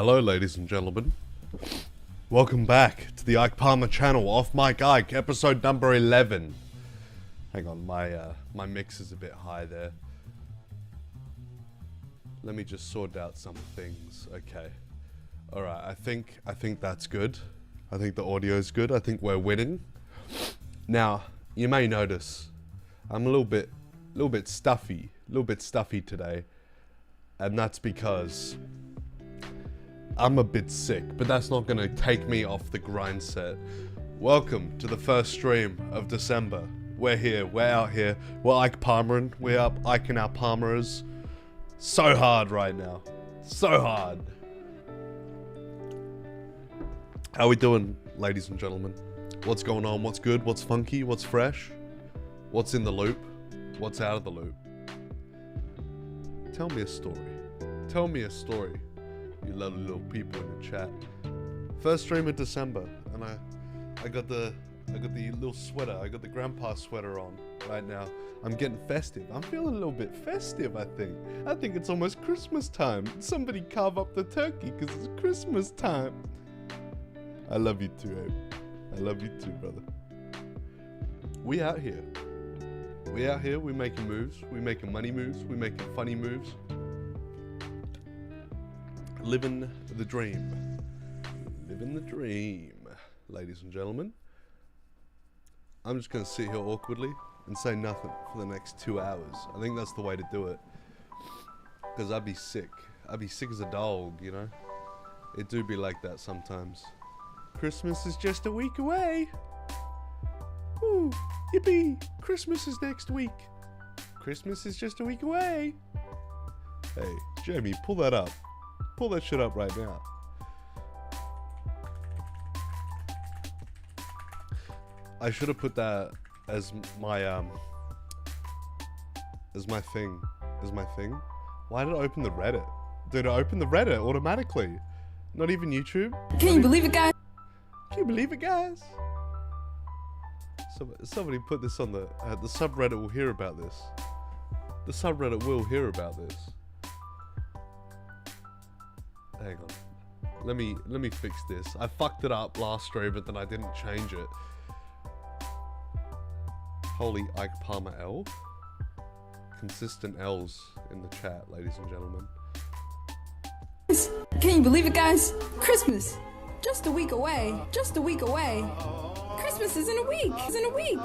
Hello, ladies and gentlemen. Welcome back to the Ike Palmer channel, Off Mic Ike, episode number 11. Hang on, my mix is a bit high there. Let me just sort out some things. Okay. Alright, I think that's good. I think the audio is good. I think we're winning. Now, you may notice I'm a little bit stuffy today. And that's because I'm a bit sick, but that's not gonna take me off the grind set. Welcome to the first stream of December. We're here, we're out here, we're Ike Palmerin', we're up Ike and our Palmerers. So hard right now, so hard. How we doing, ladies and gentlemen? What's going on, what's good, what's funky, what's fresh? What's in the loop, what's out of the loop? Tell me a story, tell me a story. You lovely little people in the chat. First stream of December, and I got the little sweater. I got the grandpa sweater on right now. I'm getting festive. I'm feeling a little bit festive, I think. I think it's almost Christmas time. Somebody carve up the turkey because it's Christmas time. I love you too, Abe. I love you too, brother. We out here. We out here. We making moves. We making money moves. We making funny moves. Living the dream. Living the dream, ladies and gentlemen. I'm just going to sit here awkwardly and say nothing for the next 2 hours. I think that's the way to do it. Because I'd be sick. I'd be sick as a dog, you know? It do be like that sometimes. Christmas is just a week away. Ooh, yippee. Christmas is next week. Christmas is just a week away. Hey, Jamie, pull that up. Pull that shit up right now. I should have put that as my thing. Why did I open the Reddit? Did I open the Reddit automatically? Not even YouTube? Can you believe it, guys? Can you believe it, guys? Somebody put this on the subreddit will hear about this. The subreddit will hear about this. Hang on. Let me fix this. I fucked it up last stream, but then I didn't change it. Holy Ike Palmer L. Consistent L's in the chat, ladies and gentlemen. Can you believe it, guys? Christmas. Just a week away. Just a week away. Christmas is in a week. Is in a week.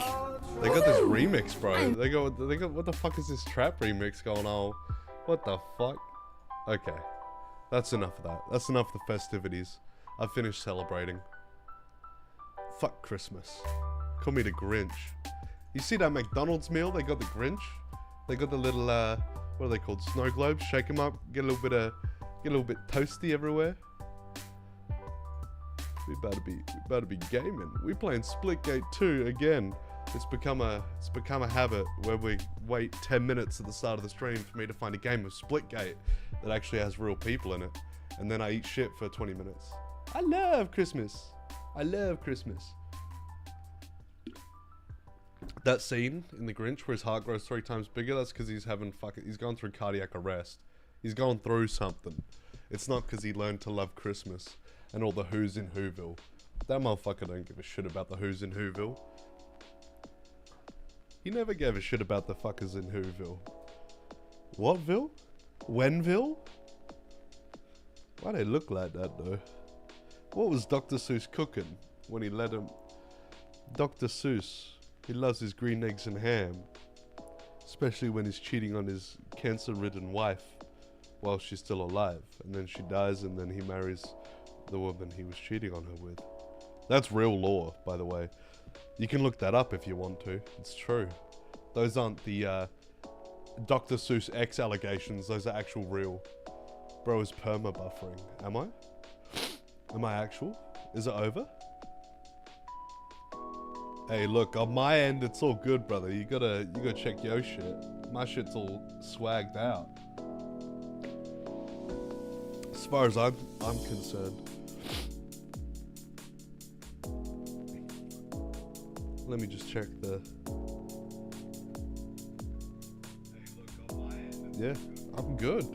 They got this remix, bro. They got what the fuck is this trap remix going on? What the fuck? Okay. That's enough of that. That's enough of the festivities. I've finished celebrating. Fuck Christmas. Call me the Grinch. You see that McDonald's meal? They got the Grinch. They got the little what are they called? Snow globes. Shake them up. Get a little bit toasty everywhere. We better be gaming. We playing Splitgate 2 again. It's become a habit where we wait 10 minutes at the start of the stream for me to find a game of Splitgate that actually has real people in it, and then I eat shit for 20 minutes. I love Christmas. I love Christmas. That scene in The Grinch where his heart grows 3 times bigger, that's because he's going through cardiac arrest. He's going through something. It's not because he learned to love Christmas and all the Who's in Whoville. That motherfucker don't give a shit about the Who's in Whoville. He never gave a shit about the fuckers in Whoville. Whatville? Whenville? Why they look like that though? What was Dr. Seuss cooking when he let him... Dr. Seuss, he loves his green eggs and ham. Especially when he's cheating on his cancer-ridden wife while she's still alive. And then she dies and then he marries the woman he was cheating on her with. That's real lore, by the way. You can look that up if you want to. It's true. Those aren't the Dr. Seuss X allegations. Those are actual real. Bro is perma buffering. Am I? Am I actual? Is it over? Hey, look, on my end, it's all good, brother. You gotta check your shit. My shit's all swagged out. As far as I'm concerned. Let me just check the... Hey, look, on my end, yeah, I'm good.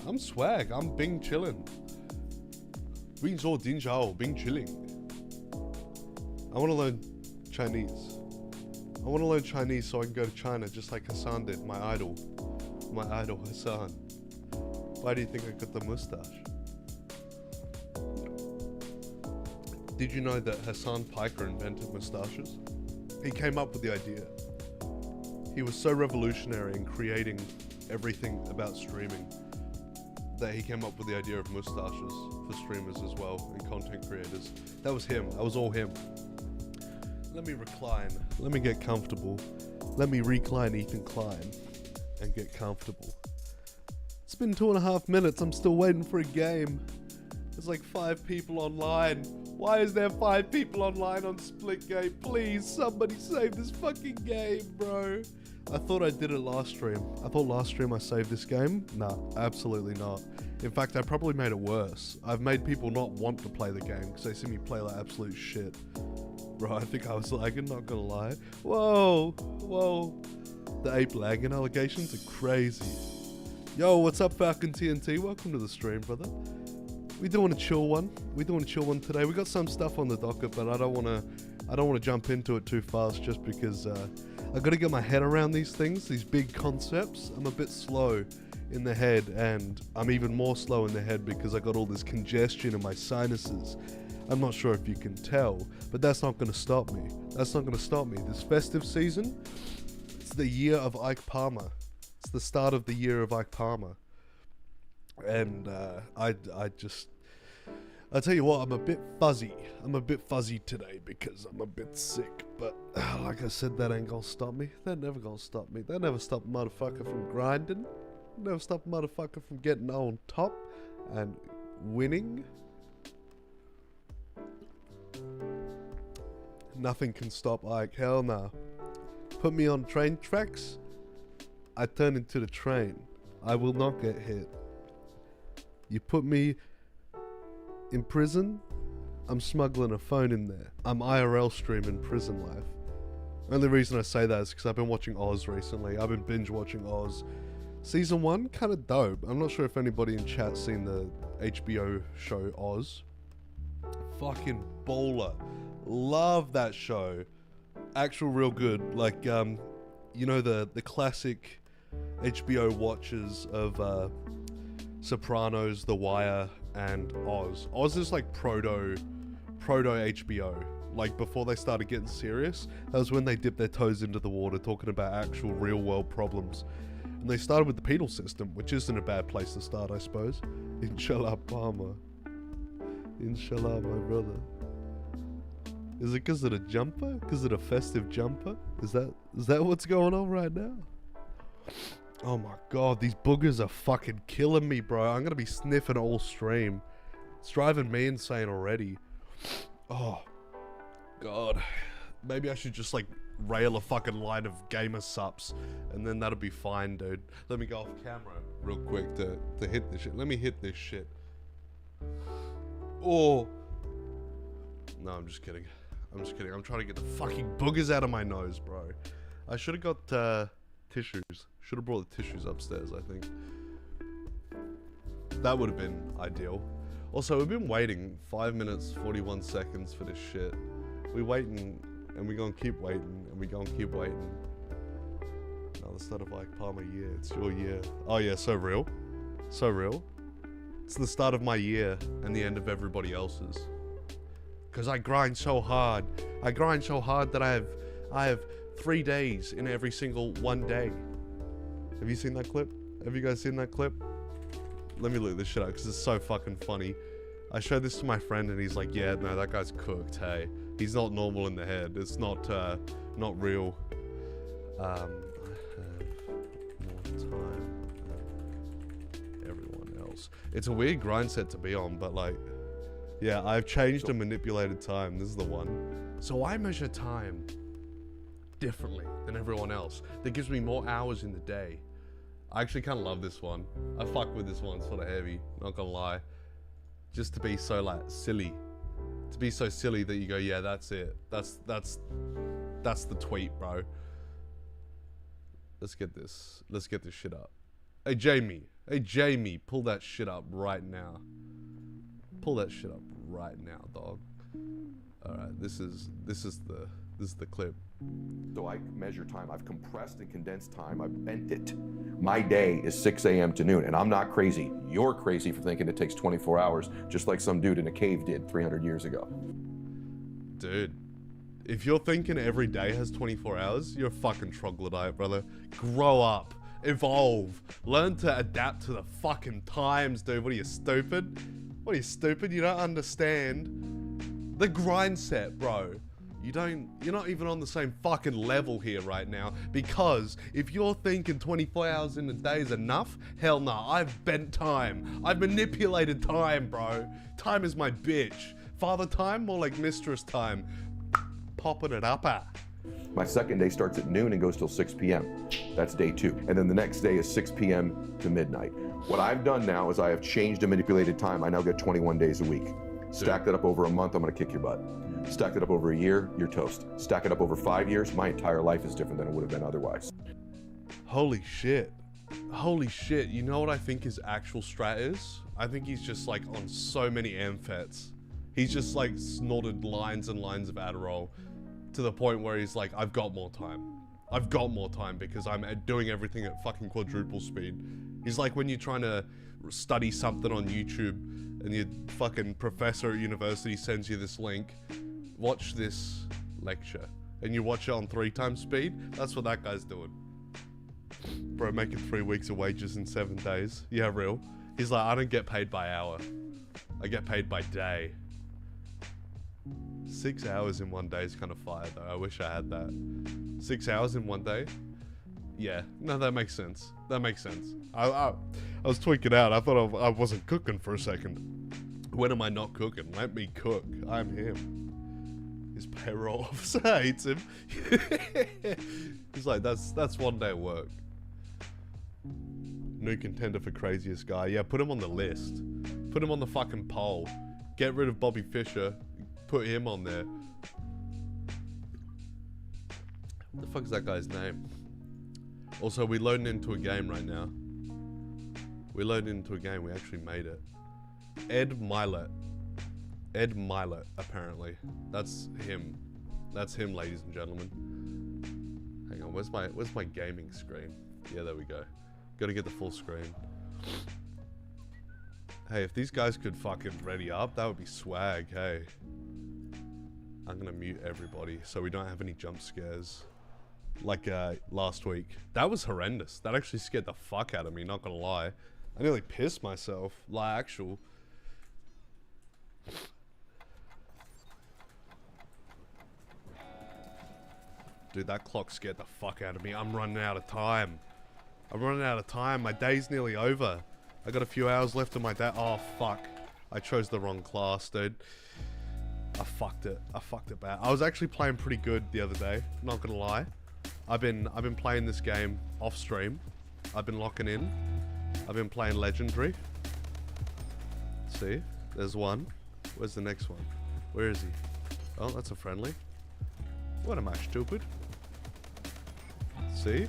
I'm swag. I'm Bing chillin'. Bing Zhou Din Zhao, Bing Chilling. I want to learn Chinese. I want to learn Chinese so I can go to China just like Hassan did, my idol. My idol, Hassan. Why do you think I got the mustache? Did you know that Hassan Piker invented mustaches? He came up with the idea. He was so revolutionary in creating everything about streaming that he came up with the idea of mustaches for streamers as well and content creators. That was him. That was all him. Let me recline. Let me get comfortable. Let me recline Ethan Klein and get comfortable. It's been 2.5 minutes. I'm still waiting for a game. There's like 5 people online. Why is there 5 people online on Splitgate? Please, somebody save this fucking game, bro. I thought I did it last stream. I thought last stream I saved this game. Nah, absolutely not. In fact, I probably made it worse. I've made people not want to play the game because they see me play like absolute shit. Bro, I think I was lagging, not gonna lie. Whoa, whoa. The ape lagging allegations are crazy. Yo, what's up, Falcon TNT? Welcome to the stream, brother. We doing a chill one. We doing a chill one today. We got some stuff on the docket, but I don't wanna jump into it too fast just because I gotta get my head around these things, these big concepts. I'm a bit slow in the head, and I'm even more slow in the head because I got all this congestion in my sinuses. I'm not sure if you can tell, but that's not gonna stop me. That's not gonna stop me. This festive season, it's the year of Ike Palmer. It's the start of the year of Ike Palmer. And I tell you what, I'm a bit fuzzy. I'm a bit fuzzy today because I'm a bit sick. But like I said, that ain't gonna stop me. That never gonna stop me. That never stop a motherfucker from grinding. Never stop a motherfucker from getting on top and winning. Nothing can stop Ike. Hell nah. Put me on train tracks, I turn into the train. I will not get hit. You put me in prison, I'm smuggling a phone in there. I'm IRL streaming prison life. Only reason I say that is because I've been watching Oz recently. I've been binge watching Oz. Season 1, kind of dope. I'm not sure if anybody in chat's seen the HBO show Oz. Fucking bowler. Love that show. Actual real good. Like, you know, the classic HBO watches of Sopranos, The Wire, and Oz. Oz is like proto HBO. Like before they started getting serious, that was when they dipped their toes into the water talking about actual real world problems. And they started with the penal system, which isn't a bad place to start, I suppose. Inshallah, Palmer. Inshallah, my brother. Is it because of the jumper? Because of the festive jumper? Is that what's going on right now? Oh my god, these boogers are fucking killing me, bro. I'm gonna be sniffing all stream. It's driving me insane already. Oh, god. Maybe I should just, like, rail a fucking line of gamer sups, and then that'll be fine, dude. Let me go off camera real quick to hit this shit. Let me hit this shit. Oh. No, I'm just kidding. I'm just kidding. I'm trying to get the fucking boogers out of my nose, bro. I should have got, tissues. Should have brought the tissues upstairs, I think. That would have been ideal. Also, we've been waiting 5 minutes, 41 seconds for this shit. We waiting, and we gonna keep waiting, and we gonna keep waiting. No, the start of Ike Palmer year. It's your year. Oh yeah, so real. So real. It's the start of my year and the end of everybody else's. Because I grind so hard. I grind so hard that I have 3 days in every single one day. Have you seen that clip? Have you guys seen that clip? Let me look this shit up because it's so fucking funny. I showed this to my friend and he's like, yeah, no, that guy's cooked, hey. He's not normal in the head. It's not real. I have more time than everyone else. It's a weird grind set to be on, but like, yeah, I've changed and manipulated time. This is the one. So I measure time differently than everyone else. That gives me more hours in the day. I actually kind of love this one. I fuck with this one, sort of heavy, not gonna lie. Just to be so like silly. To be so silly that you go, yeah, that's it. That's the tweet, bro. Let's get this shit up. Hey Jamie, pull that shit up right now. Pull that shit up right now, dog. All right, this is the clip. So I measure time. I've compressed and condensed time. I've bent it. My day is 6 a.m. to noon, and I'm not crazy. You're crazy for thinking it takes 24 hours, just like some dude in a cave did 300 years ago. Dude, if you're thinking every day has 24 hours, you're a fucking troglodyte, brother. Grow up. Evolve. Learn to adapt to the fucking times, dude. What are you, stupid? What are you, stupid? You don't understand the grind set, bro. You're not even on the same fucking level here right now, because if you're thinking 24 hours in a day is enough, hell no. I've bent time. I've manipulated time, bro. Time is my bitch. Father time, more like mistress time. Popping it up, My second day starts at noon and goes till 6 p.m. That's day 2. And then the next day is 6 p.m. to midnight. What I've done now is I have changed and manipulated time. I now get 21 days a week. Stack that up over a month, I'm gonna kick your butt. Stack it up over a year, you're toast. Stack it up over 5 years, my entire life is different than it would have been otherwise. Holy shit. Holy shit. You know what I think his actual strat is? I think he's just like on so many amphetamines. He's just like snorted lines and lines of Adderall to the point where he's like, I've got more time. I've got more time because I'm doing everything at fucking quadruple speed. He's like when you're trying to study something on YouTube and your fucking professor at university sends you this link, watch this lecture, and you watch it on 3 times speed. That's what that guy's doing. Bro, making 3 weeks of wages in 7 days. Yeah, real. He's like, I don't get paid by hour. I get paid by day. 6 hours in 1 day is kind of fire though. I wish I had that. 6 hours in 1 day? Yeah, no, that makes sense. That makes sense. I was tweaking out. I thought I wasn't cooking for a second. When am I not cooking? Let me cook. I'm him. His payroll officer hates him. He's like, that's 1 day of work. New contender for craziest guy. Yeah, put him on the list. Put him on the fucking poll. Get rid of Bobby Fischer. Put him on there. What the fuck is that guy's name? Also, we're loading into a game right now. We're loading into a game. We actually made it. Ed Milet. Ed Milet, apparently. That's him. That's him, ladies and gentlemen. Hang on, where's my gaming screen? Yeah, there we go. Gotta get the full screen. Hey, if these guys could fucking ready up, that would be swag, hey. I'm gonna mute everybody so we don't have any jump scares. Like last week. That was horrendous. That actually scared the fuck out of me, not gonna lie. I nearly pissed myself. Like actual. Dude, that clock scared the fuck out of me. I'm running out of time. I'm running out of time. My day's nearly over. I got a few hours left of my day. Oh, fuck. I chose the wrong class, dude. I fucked it. I fucked it bad. I was actually playing pretty good the other day. Not gonna lie. I've been playing this game off stream. I've been locking in. I've been playing Legendary. See? There's one. Where's the next one? Where is he? Oh, that's a friendly. What am I, stupid? See?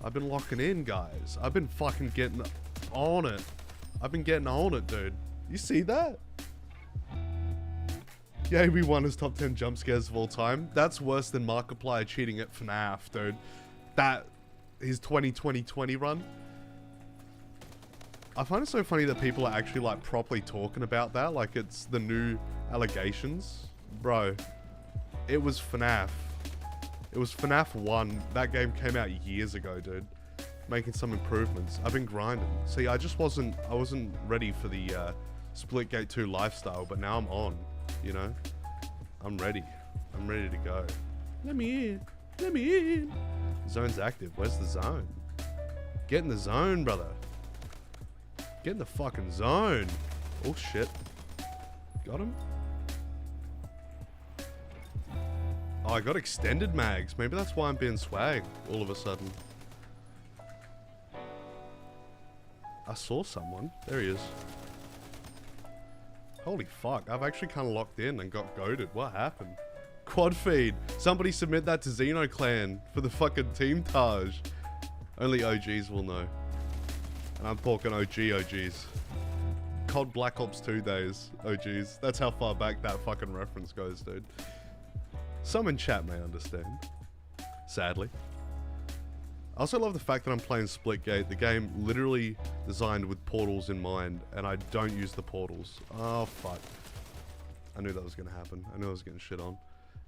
I've been locking in, guys. I've been fucking getting on it. I've been getting on it, dude. You see that? Yeah, we won his top 10 jump scares of all time. That's worse than Markiplier cheating at FNAF, dude. That, his 2020 run. I find it so funny that people are actually like properly talking about that. Like it's the new allegations. Bro, it was FNAF. It was FNAF 1. That game came out years ago, dude. Making some improvements. I've been grinding. See, I wasn't ready for the Splitgate 2 lifestyle, but now I'm on, you know? I'm ready. I'm ready to go. Let me in. Let me in. Zone's active. Where's the zone? Get in the zone, brother. Get in the fucking zone. Oh, shit. Got him? Oh, I got extended mags. Maybe that's why I'm being swag all of a sudden. I saw someone. There he is. Holy fuck. I've actually kind of locked in and got goated. What happened? Quad feed. Somebody submit that to Xeno Clan for the fucking team Taj. Only OGs will know. And I'm talking OGs. COD Black Ops 2 days, OGs. That's how far back that fucking reference goes, dude. Some in chat may understand. Sadly. I also love the fact that I'm playing Splitgate, the game literally designed with portals in mind, and I don't use the portals. Oh, fuck. I knew that was gonna happen. I knew I was getting shit on.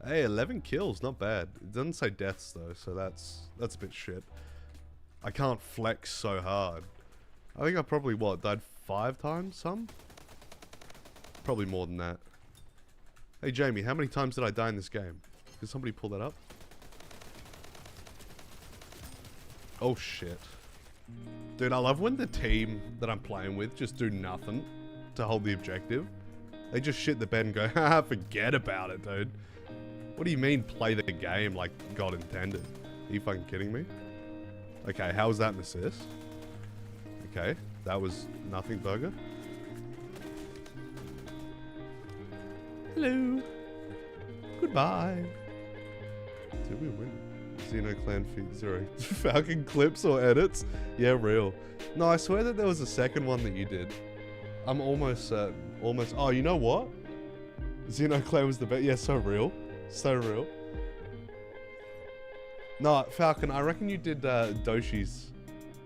Hey, 11 kills, not bad. It doesn't say deaths though, so that's a bit shit. I can't flex so hard. I think I probably, what, died 5 times, some? Probably more than that. Hey Jamie, how many times did I die in this game? Can somebody pull that up? Oh shit. Dude, I love when the team that I'm playing with just do nothing to hold the objective. They just shit the bed and go, haha, forget about it, dude. What do you mean play the game like God intended? Are you fucking kidding me? Okay, how was that an assist? Okay, that was nothing, Burger. Hello. Goodbye. Did we win? Xenoclan feed 0. Falcon clips or edits? Yeah, real. No, I swear that there was a second one that you did. I'm almost certain. Almost. Oh, you know what? Xenoclan was the best. Yeah, so real. So real. No, Falcon, I reckon you did Doshi's.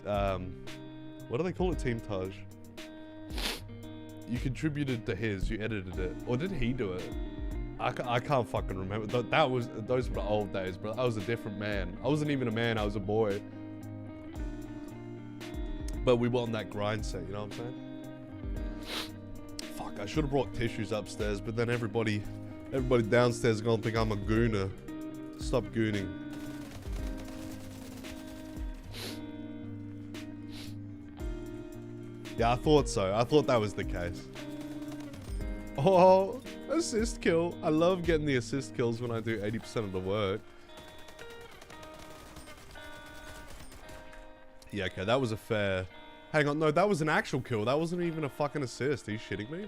What do they call it? Team Taj. You contributed to his. You edited it. Or did he do it? I can't fucking remember. Those were the old days, bro. I was a different man. I wasn't even a man. I was a boy. But we were on that grind set. You know what I'm saying? Fuck. I should have brought tissues upstairs, but then everybody downstairs is gonna think I'm a gooner. Stop gooning. Yeah, I thought so. I thought that was the case. Oh, assist kill. I love getting the assist kills when I do 80% of the work. Yeah, okay, that was a fair... Hang on, no, that was an actual kill. That wasn't even a fucking assist. Are you shitting me?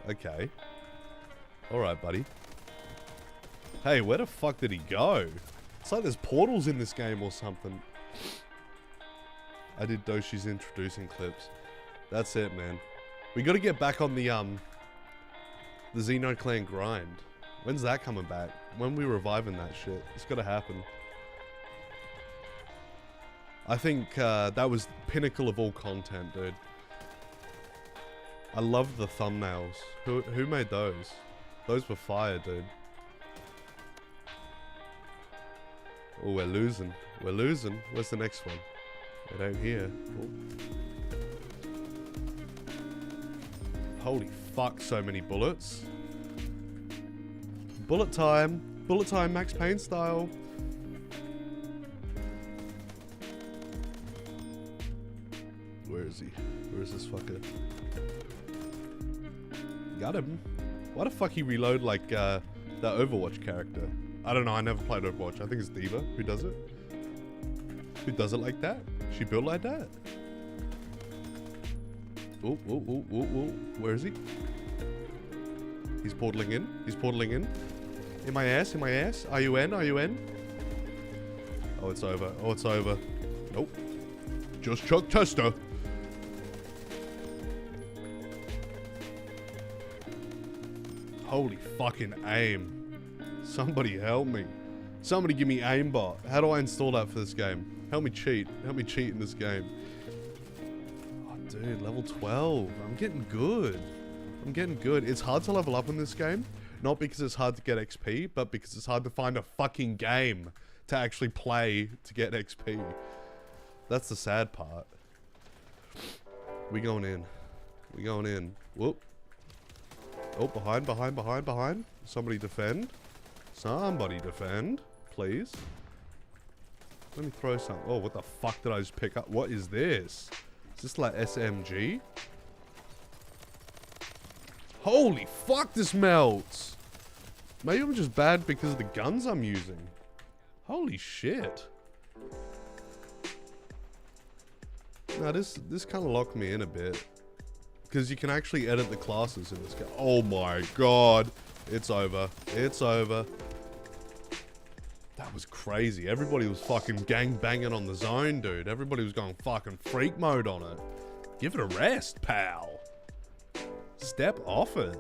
Okay. Alright, buddy. Hey, where the fuck did he go? It's like there's portals in this game or something. I did Doshi's introducing clips. That's it, man. We gotta get back on the Xenoclan grind. When's that coming back? When we reviving that shit? It's gotta happen. I think that was pinnacle of all content, dude. I love the thumbnails. Who made those? Those were fire, dude. Oh, we're losing. We're losing. Where's the next one? It ain't here. Oh. Holy fuck, so many bullets. Bullet time. Bullet time, Max Payne style. Where is he? Where is this fucker? Got him. Why the fuck he reload like that Overwatch character? I don't know, I never played Overwatch. I think it's D.Va who does it. Who does it like that? She built like that? Oh, oh, oh, oh, oh. Where is he? He's portaling in. He's portaling in. In my ass, in my ass. Are you in? Are you in? Oh, it's over. Oh, it's over. Nope. Just Chuck Tester. Holy fucking aim. Somebody help me. Somebody give me aimbot. How do I install that for this game? Help me cheat. Help me cheat in this game. Oh, dude, level 12. I'm getting good. I'm getting good. It's hard to level up in this game. Not because it's hard to get XP, but because it's hard to find a fucking game to actually play to get XP. That's the sad part. We going in. We going in. Whoop. Oh, behind. Somebody defend. Somebody defend, please. Let me throw some. Oh, what the fuck did I just pick up? What is this? Is this like SMG? Holy fuck, this melts. Maybe I'm just bad because of the guns I'm using. Holy shit. Now this kind of locked me in a bit. Because you can actually edit the classes in this game. Oh my god. It's over. It's over. That was crazy. Everybody was fucking gang banging on the zone, dude. Everybody was going fucking freak mode on it. Give it a rest, pal. Step off it.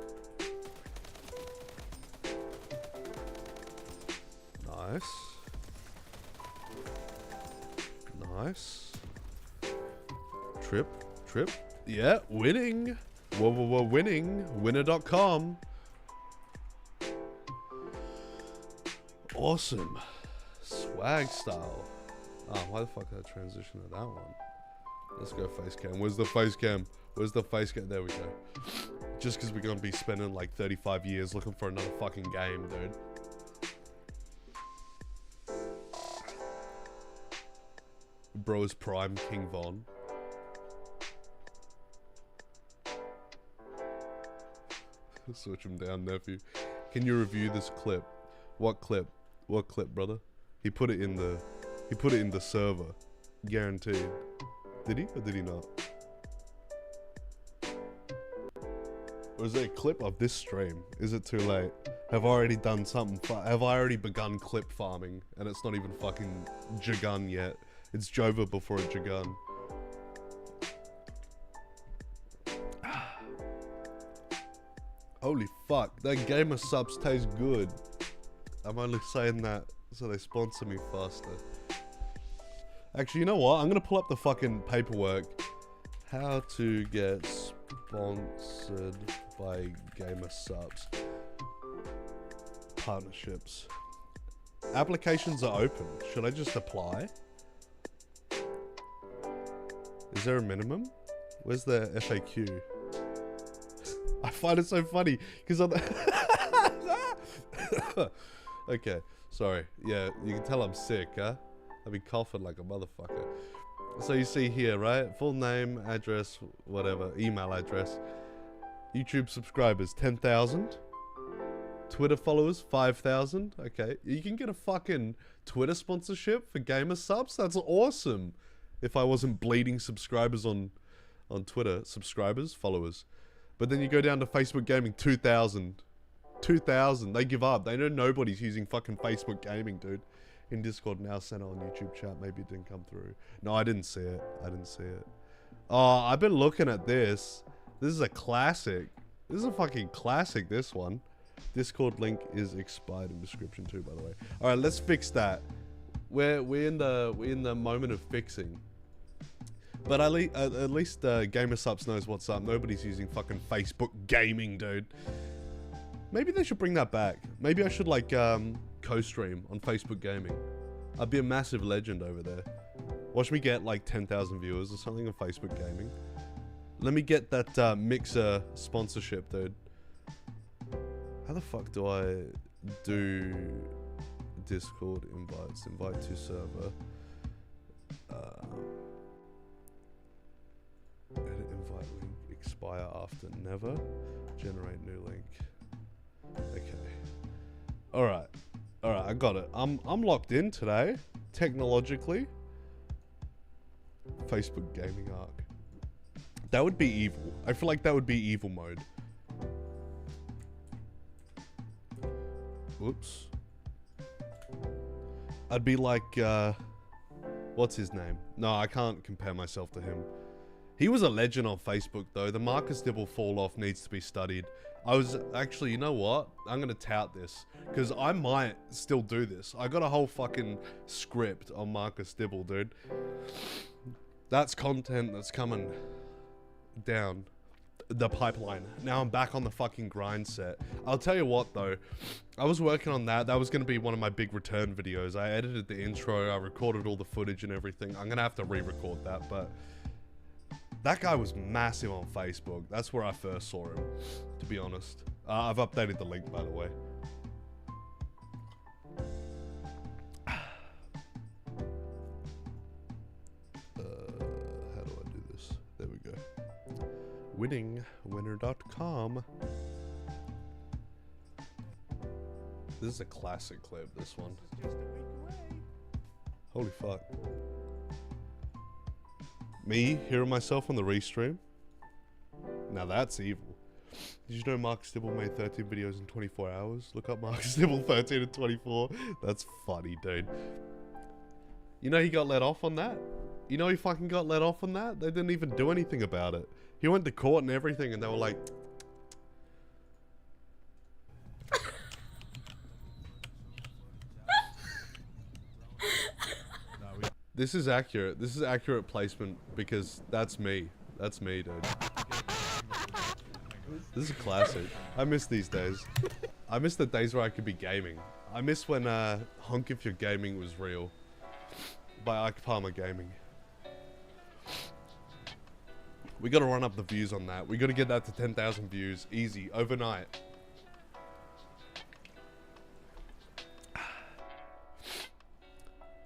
Nice. Nice. Trip. Yeah, winning. We're winning. Winner.com. Awesome. Swag style. Oh, why the fuck did I transition to that one? Let's go face cam. Where's the face cam? Where's the face cam? There we go. Just because we're going to be spending like 35 years looking for another fucking game, dude. Bro's Prime King Von. Switch him down, nephew. Can you review this clip? What clip? What clip, brother? He put it in the server. Guaranteed. Did he or did he not? Or is there a clip of this stream? Is it too late? Have I already done something? Have I already begun clip farming? And it's not even fucking Jagun yet. It's Jova before it Jagun. Holy fuck, that Gamer Subs tastes good. I'm only saying that so they sponsor me faster. Actually, you know what? I'm gonna pull up the fucking paperwork. How to get sponsored by Gamer Subs. Partnerships. Applications are open. Should I just apply? Is there a minimum? Where's the FAQ? I find it so funny because on the okay, sorry. Yeah, you can tell I'm sick, huh? I've been coughing like a motherfucker. So you see here, right? Full name, address, whatever, email address. YouTube subscribers, 10,000. Twitter followers, 5,000. Okay, you can get a fucking Twitter sponsorship for Gamer Subs. That's awesome. If I wasn't bleeding subscribers on Twitter, subscribers, followers. But then you go down to Facebook Gaming, 2,000. 2,000. They give up. They know nobody's using fucking Facebook Gaming, dude. In Discord now, sent it on YouTube chat. Maybe it didn't come through. No, I didn't see it. I didn't see it. Oh, I've been looking at this. This is a classic. This is a fucking classic, this one. Discord link is expired in description too, by the way. All right, let's fix that. We're in the moment of fixing. But at least Gamer Subs knows what's up. Nobody's using fucking Facebook Gaming, dude. Maybe they should bring that back. Maybe I should like co-stream on Facebook Gaming. I'd be a massive legend over there. Watch me get like 10,000 viewers or something on Facebook Gaming. Let me get that Mixer sponsorship, dude. How the fuck do I do Discord invites? Invite to server. Edit invite link. Expire after never. Generate new link. Okay. Alright. Alright, I got it. I'm locked in today. Technologically. Facebook Gaming Arc. That would be evil. I feel like that would be evil mode. Whoops. I'd be like, what's his name? No, I can't compare myself to him. He was a legend on Facebook, though. The Marcus Dibble fall-off needs to be studied. I was actually, you know what? I'm going to tout this, because I might still do this. I got a whole fucking script on Marcus Dibble, dude. That's content that's coming down the pipeline. Now I'm back on the fucking grind set. I'll tell you what, though. I was working on that. That was going to be one of my big return videos. I edited the intro. I recorded all the footage and everything. I'm going to have to re-record that, but... that guy was massive on Facebook. That's where I first saw him, to be honest. I've updated the link, by the way. How do I do this? There we go. Winner.com. This is a classic clip, this one. Holy fuck. Me hearing myself on the restream? Now that's evil. Did you know Mark Stibble made 13 videos in 24 hours? Look up Mark Stibble 13 and 24. That's funny, dude. You know he got let off on that? You know he fucking got let off on that? They didn't even do anything about it. He went to court and everything and they were like... This is accurate. This is accurate placement because that's me. That's me, dude. This is a classic. I miss these days. I miss the days where I could be gaming. I miss when Honk If You're Gaming was real. By Ike Palmer Gaming. We gotta run up the views on that. We gotta get that to 10,000 views. Easy. Overnight.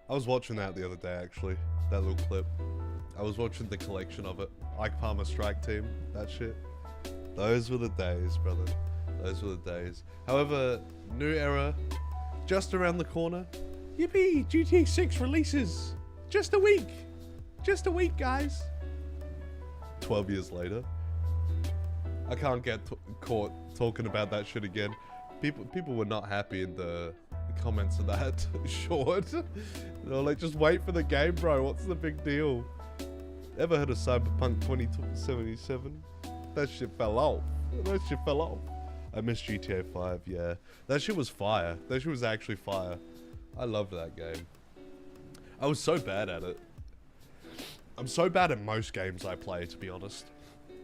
I was watching that the other day, actually. That little clip. I was watching the collection of it. Ike Palmer Strike Team. That shit. Those were the days, brother. Those were the days. However, new era. Just around the corner. Yippee! GTA 6 releases! Just a week! Just a week, guys! 12 years later. I can't get caught talking about that shit again. People were not happy in the comments of that short. They're like, just wait for the game, bro. What's the big deal? Ever heard of Cyberpunk 2077? That shit fell off. That shit fell off. I miss GTA 5, yeah. That shit was fire. That shit was actually fire. I loved that game. I was so bad at it. I'm so bad at most games I play, to be honest.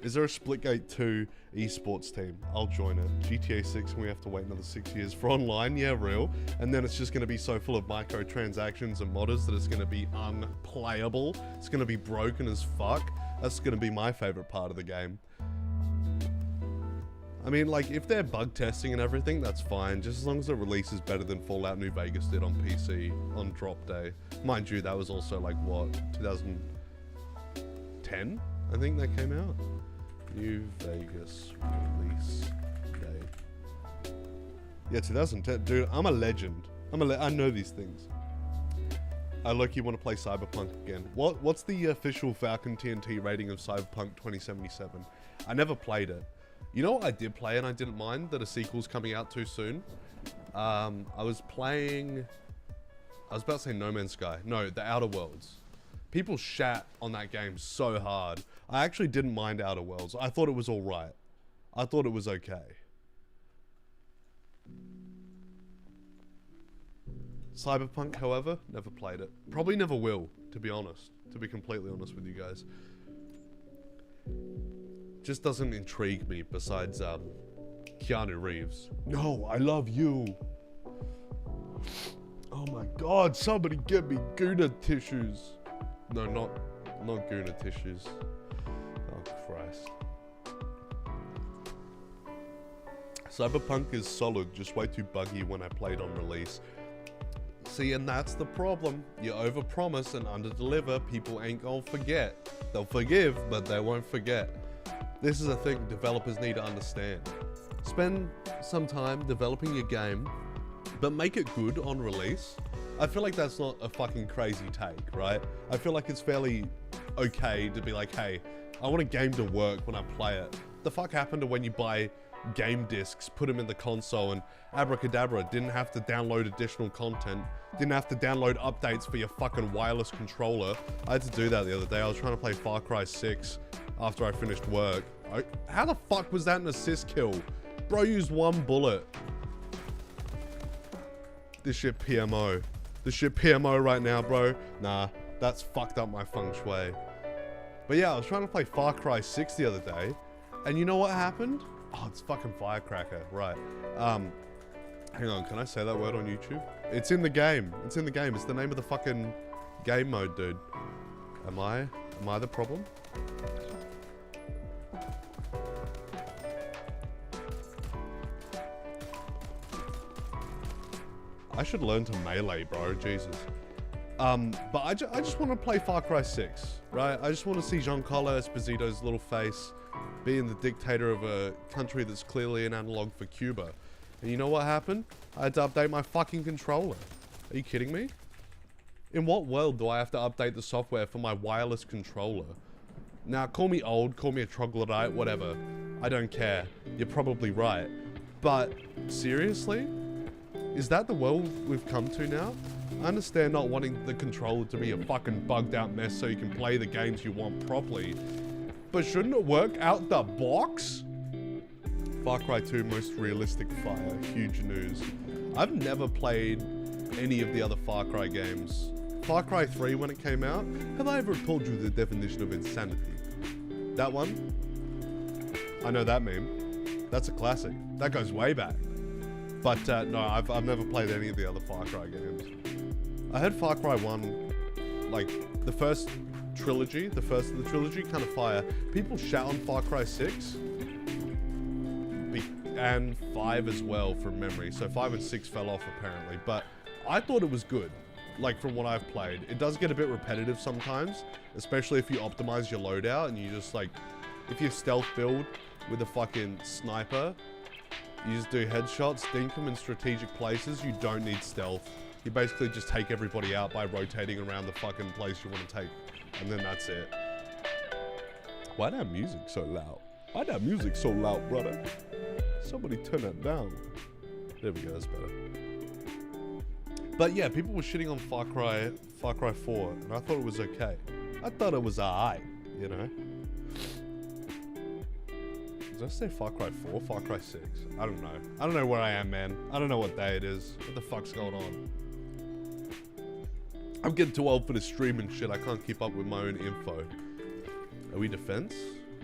Is there a Splitgate 2 esports team? I'll join it. GTA 6 and we have to wait another 6 years for online, yeah, real. And then it's just going to be so full of microtransactions and modders that it's going to be unplayable. It's going to be broken as fuck. That's going to be my favorite part of the game. I mean, like, if they're bug testing and everything, that's fine. Just as long as the release is better than Fallout New Vegas did on PC on drop day. Mind you, that was also like, what, 2010? I think that came out. New Vegas release day. Yeah, 2010. Dude, I'm a legend. I know these things. I low-key want to play Cyberpunk again. What's the official Falcon TNT rating of Cyberpunk 2077? I never played it. You know what I did play and I didn't mind that a sequel's coming out too soon? I was about to say No Man's Sky. No, The Outer Worlds. People shat on that game so hard. I actually didn't mind Outer Worlds. I thought it was alright. I thought it was okay. Cyberpunk, however, never played it. Probably never will, to be honest. To be completely honest with you guys. Just doesn't intrigue me besides Keanu Reeves. No, I love you. Oh my god, somebody get me Guna tissues. No, not Guna tissues. Oh Christ. Cyberpunk is solid, just way too buggy when I played on release. See, and that's the problem. You overpromise and underdeliver, people ain't gonna forget. They'll forgive, but they won't forget. This is a thing developers need to understand. Spend some time developing your game, but make it good on release. I feel like that's not a fucking crazy take, right? I feel like it's fairly okay to be like, hey, I want a game to work when I play it. The fuck happened to when you buy game discs, put them in the console, and abracadabra, didn't have to download additional content, didn't have to download updates for your fucking wireless controller. I had to do that the other day. I was trying to play Far Cry 6 after I finished work. How the fuck was that an assist kill? Bro used one bullet. This shit PMO. This shit PMO right now, bro. Nah, that's fucked up my feng shui. But yeah, I was trying to play Far Cry 6 the other day, and you know what happened? Oh, it's fucking Firecracker, right. Hang on, can I say that word on YouTube? It's in the game. It's in the game. It's the name of the fucking game mode, dude. Am I the problem? I should learn to melee, bro. Jesus. But I just want to play Far Cry 6, right? I just want to see Giancarlo Esposito's little face being the dictator of a country that's clearly an analog for Cuba. And you know what happened? I had to update my fucking controller. Are you kidding me? In what world do I have to update the software for my wireless controller? Now, call me old, call me a troglodyte, whatever. I don't care. You're probably right. But seriously? Is that the world we've come to now? I understand not wanting the controller to be a fucking bugged out mess so you can play the games you want properly. But shouldn't it work out the box? Far Cry 2 most realistic fire. Huge news. I've never played any of the other Far Cry games. Far Cry 3 when it came out. Have I ever told you the definition of insanity? That one? I know that meme. That's a classic. That goes way back. But no, I've never played any of the other Far Cry games. I heard Far Cry 1, like the first trilogy, the first of the trilogy, kind of fire. People shout on Far Cry 6 and 5 as well from memory. So 5 and 6 fell off apparently, but I thought it was good. Like from what I've played, it does get a bit repetitive sometimes, especially if you optimize your loadout and you just like, if you stealth build with a fucking sniper, you just do headshots, dink them in strategic places. You don't need stealth. You basically just take everybody out by rotating around the fucking place you want to take, and then that's it. Why that music so loud? Why that music so loud, brother? Somebody turn that down. There we go, that's better. But yeah, people were shitting on Far Cry 4, and I thought it was okay. I thought it was alright, you know? Did I say Far Cry 4? Far Cry 6? I don't know. I don't know where I am, man. I don't know what day it is. What the fuck's going on? I'm getting too old for the stream and shit. I can't keep up with my own info. Are we defense?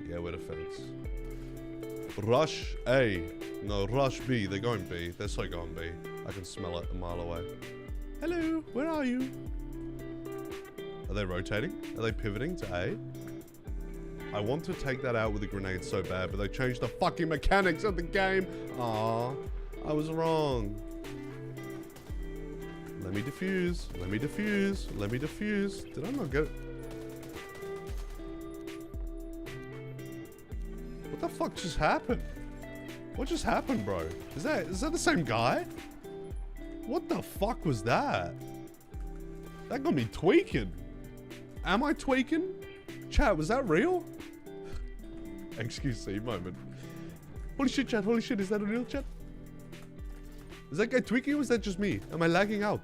Yeah, we're defense. Rush A. No, rush B. They're going B. They're so going B. I can smell it a mile away. Hello, where are you? Are they rotating? Are they pivoting to A? I want to take that out with a grenade so bad, but they changed the fucking mechanics of the game. Aww, I was wrong. Let me defuse. Let me defuse. Let me defuse. Did I not get it? What the fuck just happened? What just happened, bro? Is that the same guy? What the fuck was that? That got me tweaking. Am I tweaking? Chat, was that real? Excuse me, moment. Holy shit, chat. Holy shit, is that a real chat? Is that guy tweaking or is that just me? Am I lagging out?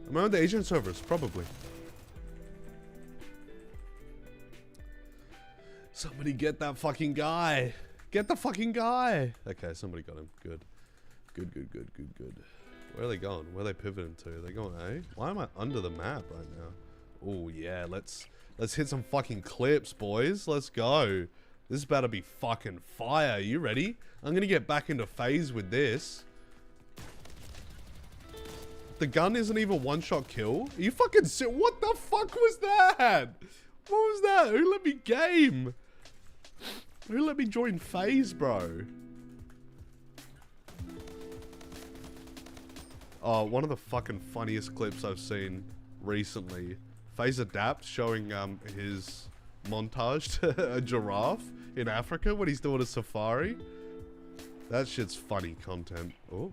Am I on the Asian servers? Probably. Somebody get that fucking guy. Get the fucking guy. Okay, somebody got him. Good. Good, good, good, good, good. Where are they going? Where are they pivoting to? Are they going A? Why am I under the map right now? Oh yeah, let's hit some fucking clips, boys. Let's go. This is about to be fucking fire. You ready? I'm gonna get back into phase with this. The gun isn't even one-shot kill. Are you fucking what the fuck was that? What was that? Who let me game? Who let me join phase, bro? Oh, one of the fucking funniest clips I've seen recently. FaZe Adapt showing his montage to a giraffe in Africa when he's doing a safari. That shit's funny content. Oh.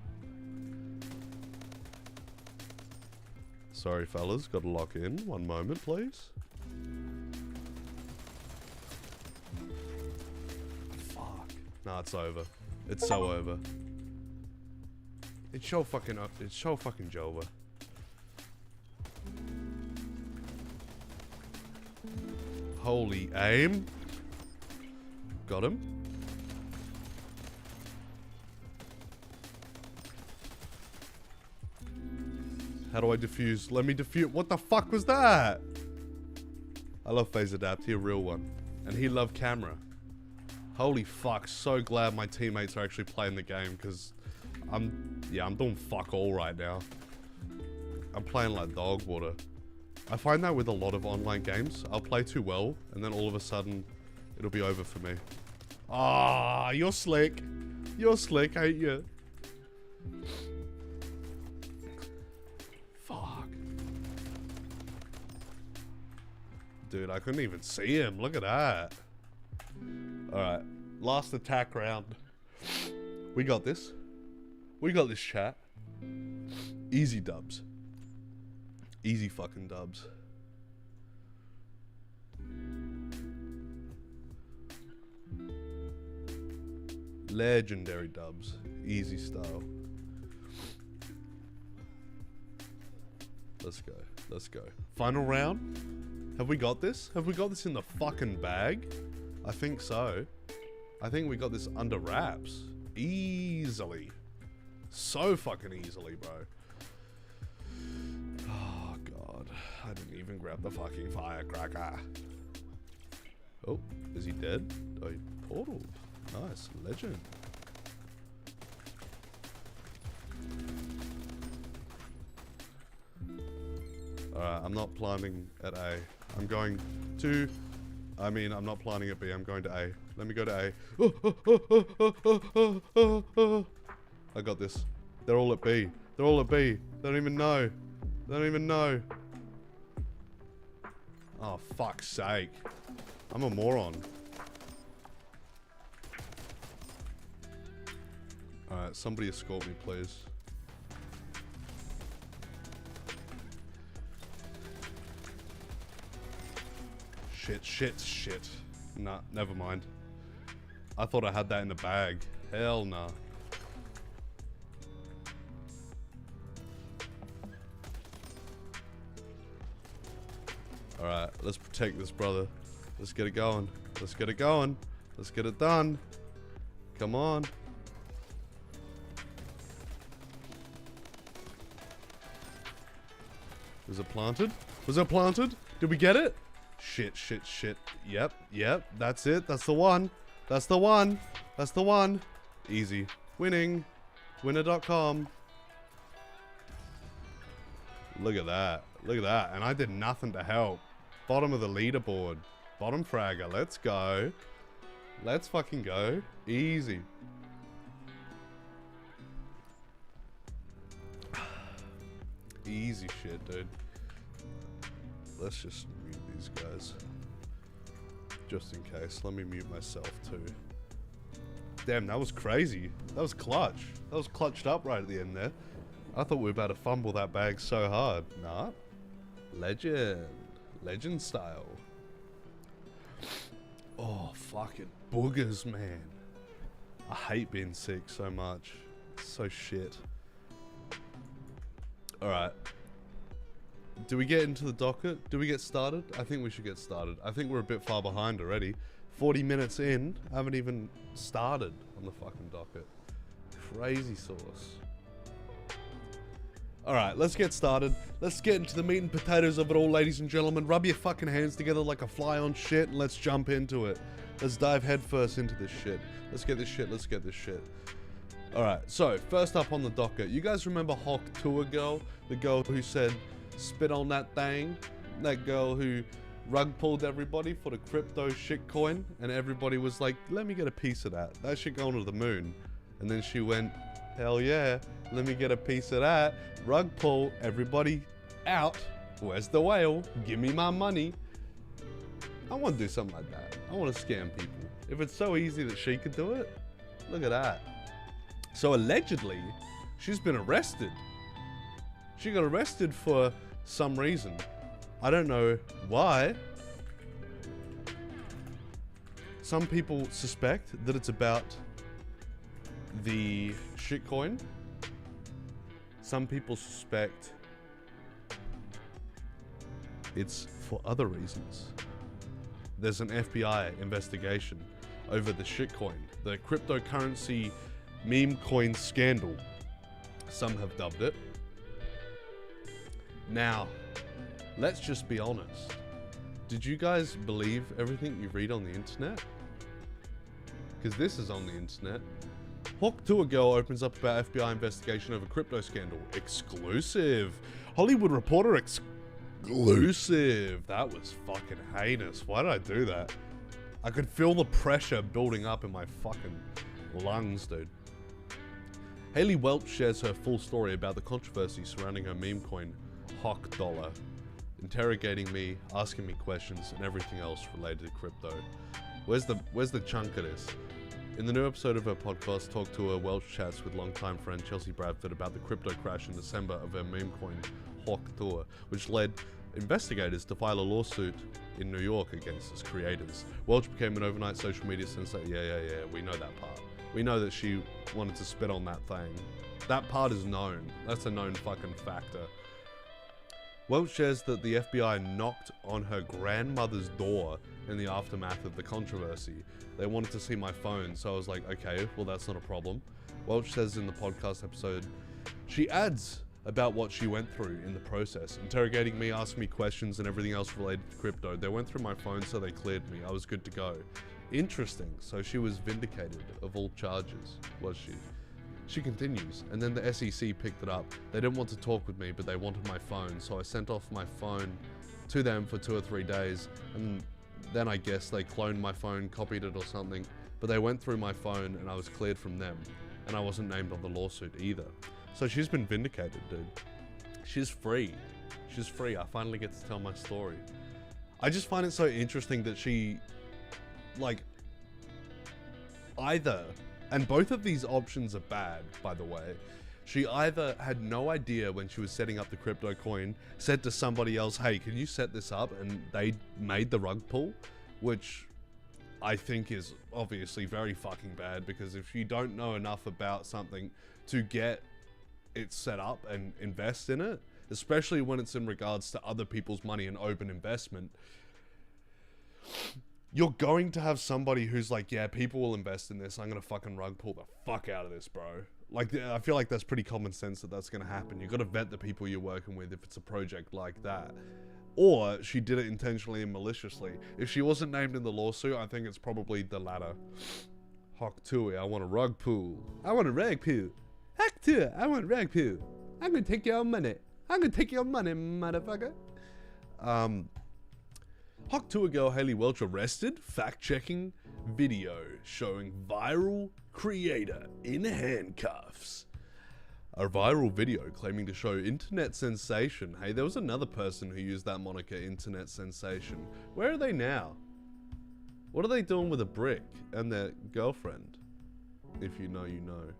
Sorry, fellas. Gotta lock in. One moment, please. Fuck. Nah, it's over. It's so over. It's so fucking Jova. Holy aim. Got him. How do I defuse? Let me defuse. What the fuck was that? I love FaZe Adapt. He a real one. And he loved camera. Holy fuck. So glad my teammates are actually playing the game because I'm doing fuck all right now. I'm playing like dog water. I find that with a lot of online games. I'll play too well and then all of a sudden it'll be over for me. Ah, you're slick. You're slick, ain't you? Fuck. Dude, I couldn't even see him. Look at that. Alright, last attack round. We got this. We got this, chat. Easy dubs. Easy fucking dubs. Legendary dubs. Easy style. Let's go. Let's go. Final round? Have we got this? Have we got this in the fucking bag? I think so. I think we got this under wraps. Easily. So fucking easily, bro. Oh, God. I didn't even grab the fucking firecracker. Oh, is he dead? Oh, he portaled. Nice. Legend. Alright, I'm not planting at A. I'm going to... I'm not planting at B. I'm going to A. Let me go to A. I got this. They're all at B. They're all at B. They don't even know. They don't even know. Oh, fuck's sake. I'm a moron. Alright, somebody escort me, please. Shit. Nah, never mind. I thought I had that in the bag. Hell nah. Alright, let's protect this, brother. Let's get it going. Let's get it going. Let's get it done. Come on. Was it planted? Was it planted? Did we get it? Shit. Yep. That's it. That's the one. That's the one. That's the one. Easy. Winning. Winner.com. Look at that. Look at that. And I did nothing to help. Bottom of the leaderboard. Bottom fragger. Let's go. Let's fucking go. Easy. Easy shit, dude. Let's just mute these guys. Just in case. Let me mute myself too. Damn, that was crazy. That was clutch. That was clutched up right at the end there. I thought we were about to fumble that bag so hard. Nah. Legend. Legend style. Oh, fucking boogers, man. I hate being sick so much. It's so shit. Alright. Do we get into the docket? Do we get started? I think we should get started. I think we're a bit far behind already. 40 minutes in, I haven't even started on the fucking docket. Crazy sauce. Alright, let's get started. Let's get into the meat and potatoes of it all, ladies and gentlemen. Rub your fucking hands together like a fly on shit and let's jump into it. Let's dive headfirst into this shit. Let's get this shit. Alright, so, first up on the docket. You guys remember Hawk Tour Girl? The girl who said, spit on that thing? That girl who rug pulled everybody for the crypto shitcoin? And everybody was like, let me get a piece of that. That shit going to the moon. And then she went, hell yeah, let me get a piece of that. Rug pull, everybody out. Where's the whale? Give me my money. I want to do something like that. I want to scam people. If it's so easy that she could do it, look at that. So allegedly, she's been arrested. She got arrested for some reason. I don't know why. Some people suspect that it's about the shitcoin. Some people suspect it's for other reasons. There's an FBI investigation over the shitcoin, the cryptocurrency meme coin scandal. Some have dubbed it. Now, let's just be honest. Did you guys believe everything you read on the internet? Because this is on the internet. Hawk Tour Girl opens up about FBI investigation over crypto scandal. Exclusive. Hollywood Reporter exclusive. That was fucking heinous. Why did I do that? I could feel the pressure building up in my fucking lungs, dude. Haley Welch shares her full story about the controversy surrounding her meme coin, Hawk Dollar, interrogating me, asking me questions, and everything else related to crypto. Where's the chunk of this? In the new episode of her podcast, Talk to Her, Welch chats with longtime friend Chelsea Bradford about the crypto crash in December of her meme coin, Hawk Tour, which led investigators to file a lawsuit in New York against its creators. Welch became an overnight social media sensation. Yeah, we know that part. We know that she wanted to spit on that thing. That part is known. That's a known fucking factor. Welch shares that the FBI knocked on her grandmother's door in the aftermath of the controversy. They wanted to see my phone, so I was like, okay, well that's not a problem. Welch says in the podcast episode, she adds about what she went through in the process, interrogating me, asking me questions and everything else related to crypto. They went through my phone, so they cleared me. I was good to go. Interesting. So she was vindicated of all charges, was she? She continues, and then the SEC picked it up. They didn't want to talk with me, but they wanted my phone, so I sent off my phone to them for 2 or 3 days, and then I guess they cloned my phone, copied it or something, but they went through my phone and I was cleared from them, and I wasn't named on the lawsuit either. So she's been vindicated, dude. She's free. She's free. I finally get to tell my story. I just find it so interesting that she, like, either, and both of these options are bad, by the way. She either had no idea when she was setting up the crypto coin, said to somebody else, hey, can you set this up? And they made the rug pull, which I think is obviously very fucking bad, because if you don't know enough about something to get it set up and invest in it, especially when it's in regards to other people's money and open investment, you're going to have somebody who's like, yeah, people will invest in this. I'm going to fucking rug pull the fuck out of this, bro. Like, I feel like that's pretty common sense that that's going to happen. You've got to vet the people you're working with if it's a project like that. Or she did it intentionally and maliciously. If she wasn't named in the lawsuit, I think it's probably the latter. Hawk Tui, I want a rug pull. I want a rag pull. Hawk Tui, I want a rag pull. I'm going to take your money. I'm going to take your money, motherfucker. Hawk Tour girl Hayley Welch arrested? Fact-checking video showing viral creator in handcuffs. A viral video claiming to show internet sensation. Hey, there was another person who used that moniker, internet sensation. Where are they now? What are they doing with a brick and their girlfriend? If you know, you know.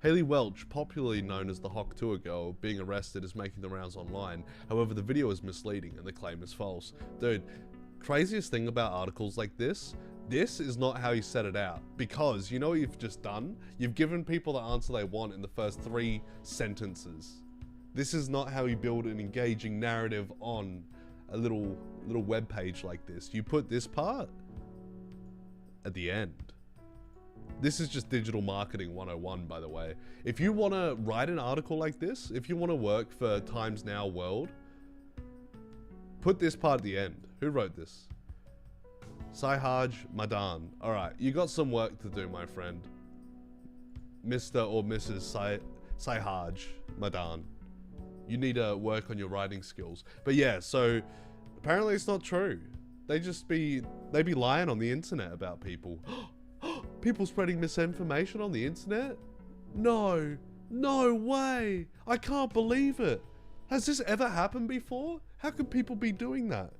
Hayley Welch, popularly known as the Hawk Tour girl, being arrested is making the rounds online. However, the video is misleading and the claim is false. Dude, craziest thing about articles like this is not how you set it out. Because, you know what you've just done? You've given people the answer they want in the first 3 sentences. This is not how you build an engaging narrative on a little web page like this. You put this part at the end. This is just digital marketing 101, by the way. If you want to write an article like this, if you want to work for Times Now World, put this part at the end. Who wrote this? Sahaj Madan. Alright, you got some work to do, my friend. Mr. or Mrs. Sahaj Madan. You need to work on your writing skills. But yeah, so apparently it's not true. They be lying on the internet about people. People spreading misinformation on the internet? No way. I can't believe it. Has this ever happened before? How could people be doing that?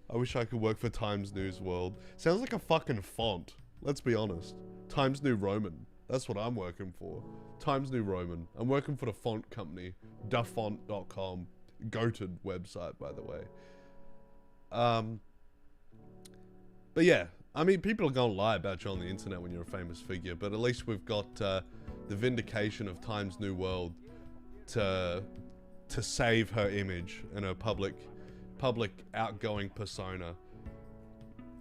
I wish I could work for Times News World. Sounds like a fucking font. Let's be honest. Times New Roman. That's what I'm working for. Times New Roman. I'm working for the font company. dafont.com. Goated website, by the way. But yeah. I mean, people are going to lie about you on the internet when you're a famous figure, but at least we've got the vindication of Times New World to save her image and her public outgoing persona.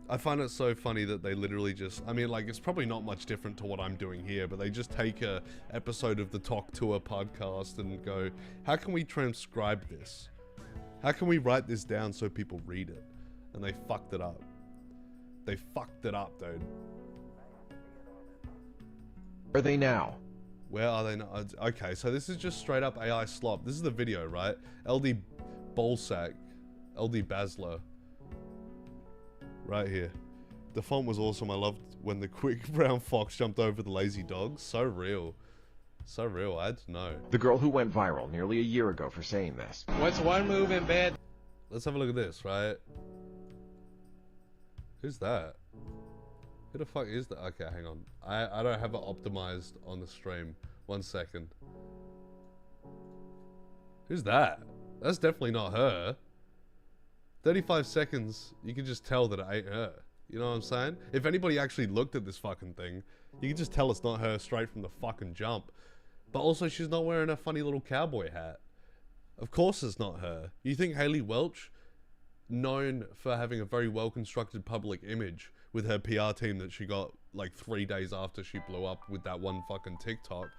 I find it so funny that they literally just, I mean, like, it's probably not much different to what I'm doing here, but they just take a episode of the Talk Tour podcast and go, how can we transcribe this? How can we write this down so people read it? And they fucked it up. They fucked it up, dude. Where are they now? Where are they now? Okay, so this is just straight up AI slop. This is the video, right? LD Bolsack, LD Basler. Right here. The font was awesome. I loved when the quick brown fox jumped over the lazy dog. So real. So real. I had to know. The girl who went viral nearly a year ago for saying this. What's one move in bed? Let's have a look at this, right? Who's that? Who the fuck is that? Okay, hang on. I don't have it optimized on the stream. 1 second. Who's that? That's definitely not her. 35 seconds, you can just tell that it ain't her. You know what I'm saying? If anybody actually looked at this fucking thing, you can just tell it's not her straight from the fucking jump. But also, she's not wearing a funny little cowboy hat. Of course it's not her. You think Haley Welch, known for having a very well-constructed public image with her PR team that she got like 3 days after she blew up with that one fucking TikTok,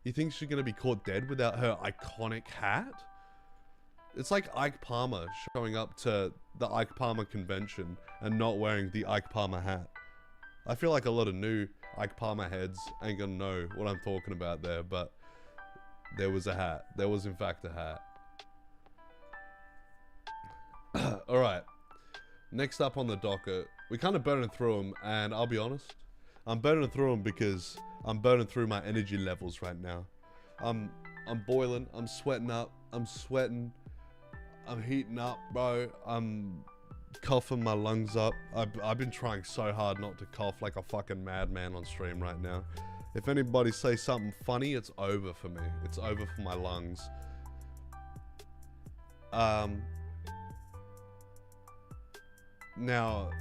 you think she's gonna be caught dead without her iconic hat? It's like Ike Palmer showing up to the Ike Palmer convention and not wearing the Ike Palmer hat. I feel like a lot of new Ike Palmer heads ain't gonna know what I'm talking about there, but there was a hat. There was in fact a hat. Alright, next up on the docket, we kind of burning through them, and I'll be honest, I'm burning through them because I'm burning through my energy levels right now. I'm boiling, I'm sweating up, I'm sweating, I'm heating up, bro. I'm coughing my lungs up. I've been trying so hard not to cough like a fucking madman on stream right now. If anybody says something funny, it's over for me. It's over for my lungs. Now,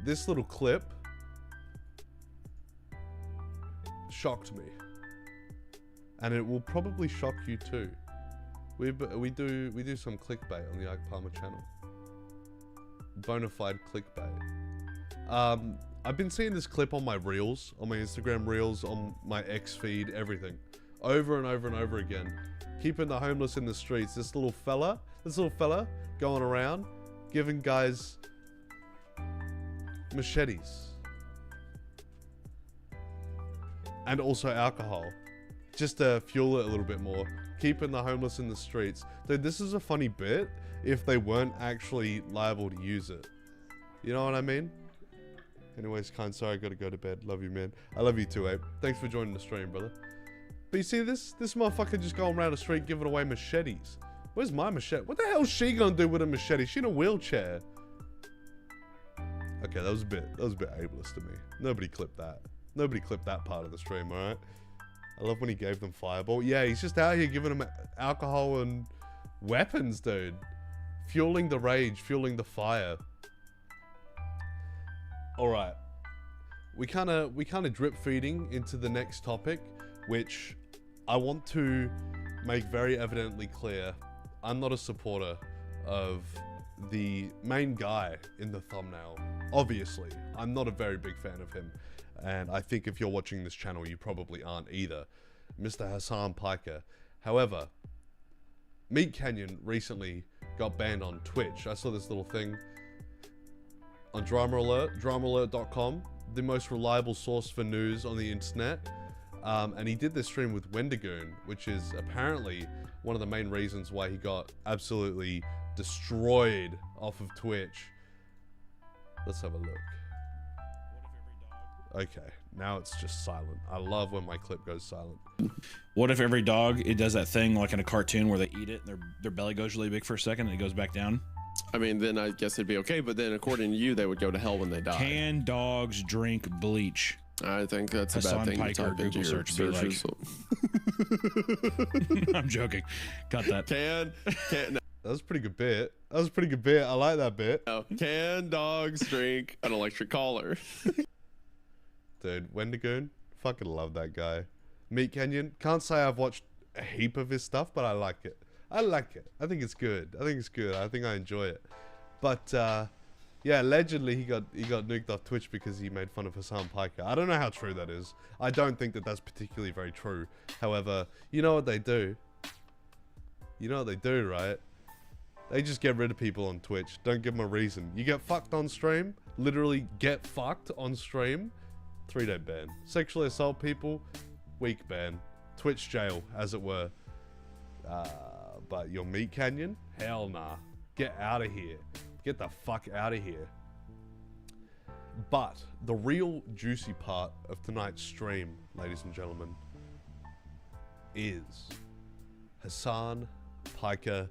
this little clip shocked me, and it will probably shock you too. We do some clickbait on the Ike Palmer channel. Bonafide clickbait. I've been seeing this clip on my reels, on my Instagram reels, on my X feed, everything, over and over and over again. Keeping the homeless in the streets. This little fella going around, giving guys machetes. And also alcohol. Just to fuel it a little bit more. Keeping the homeless in the streets. Dude, this is a funny bit if they weren't actually liable to use it. You know what I mean? Anyways, kind, sorry, I gotta go to bed. Love you, man. I love you too, Abe. Thanks for joining the stream, brother. But you see this motherfucker just going around the street giving away machetes. Where's my machete? What the hell's she gonna do with a machete? She in a wheelchair. Okay, that was a bit ableist to me. Nobody clipped that. Nobody clipped that part of the stream, alright? I love when he gave them Fireball. Yeah, he's just out here giving them alcohol and weapons, dude. Fueling the rage, fueling the fire. Alright. We kinda drip feeding into the next topic, which I want to make very evidently clear. I'm not a supporter of the main guy in the thumbnail. Obviously, I'm not a very big fan of him. And I think if you're watching this channel, you probably aren't either. Mr. Hassan Piker. However, Meat Canyon recently got banned on Twitch. I saw this little thing on Drama Alert, dramalert.com, the most reliable source for news on the internet. And he did this stream with Wendigoon, which is apparently one of the main reasons why he got absolutely destroyed off of Twitch. Let's have a look. Okay, now it's just silent. I love when my clip goes silent. What if every dog, it does that thing like in a cartoon where they eat it and their belly goes really big for a second and it goes back down? I mean, then I guess it'd be okay, but then according to you, they would go to hell when they die. Can dogs drink bleach? I think that's a Hassan bad thing Piker, to type into Google your search be like- searches. I'm joking. Cut that. Can That was a pretty good bit. That was a pretty good bit. I like that bit. no, can dogs drink an electric collar? Dude, Wendigoon, fucking love that guy. Meat Canyon, can't say I've watched a heap of his stuff, but I like it. I like it. I think it's good. I think it's good. I think I enjoy it. But yeah, allegedly he got nuked off Twitch because he made fun of Hassan Piker. I don't know how true that is. I don't think that that's particularly very true. However, you know what they do? You know what they do, right? They just get rid of people on Twitch. Don't give them a reason. You get fucked on stream, literally get fucked on stream, 3-day ban. Sexually assault people, week ban. Twitch jail, as it were. But your Meat Canyon? Hell nah. Get out of here. Get the fuck out of here. But the real juicy part of tonight's stream, ladies and gentlemen, is Hassan Piker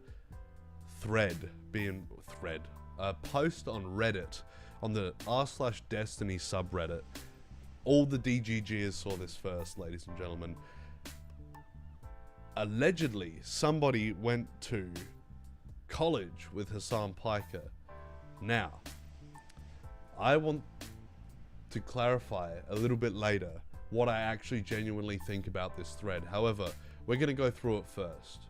post on Reddit, on the r/Destiny subreddit. All the DGGers saw this first, ladies and gentlemen. Allegedly, somebody went to college with Hassan Piker. Now, I want to clarify a little bit later what I actually genuinely think about this thread. However, we're going to go through it first.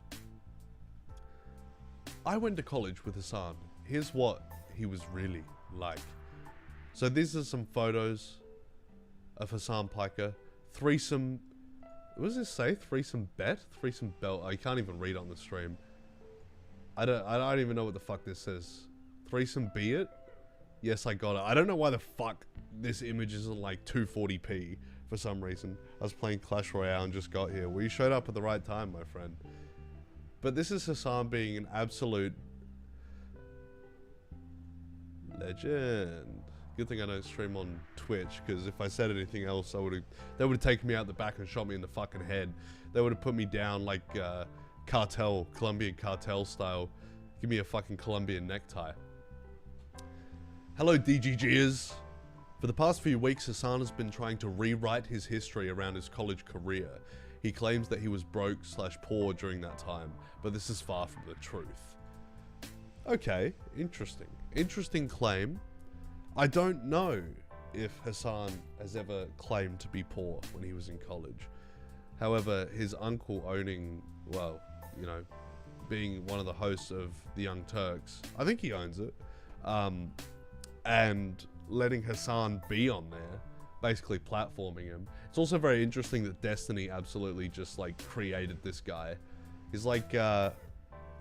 I went to college with Hassan. Here's what he was really like. So these are some photos of Hassan Piker. Threesome, what does this say? Threesome bet? Threesome belt? I can't even read on the stream. I don't even know what the fuck this says. Threesome be it? Yes, I got it. I don't know why the fuck this image isn't like 240p for some reason. I was playing Clash Royale and just got here. Well, you showed up at the right time, my friend. But this is Hassan being an absolute legend. Good thing I don't stream on Twitch, because if I said anything else, they would have taken me out the back and shot me in the fucking head. They would have put me down like cartel, Colombian cartel style. Give me a fucking Colombian necktie. Hello, DGGers. For the past few weeks, Hassan has been trying to rewrite his history around his college career. He claims that he was broke/poor during that time, but this is far from the truth. Okay, interesting. Interesting claim. I don't know if Hassan has ever claimed to be poor when he was in college. However, his uncle owning, well, you know, being one of the hosts of The Young Turks, I think he owns it, and letting Hassan be on there, basically platforming him. It's also very interesting that Destiny absolutely just like created this guy. He's like, I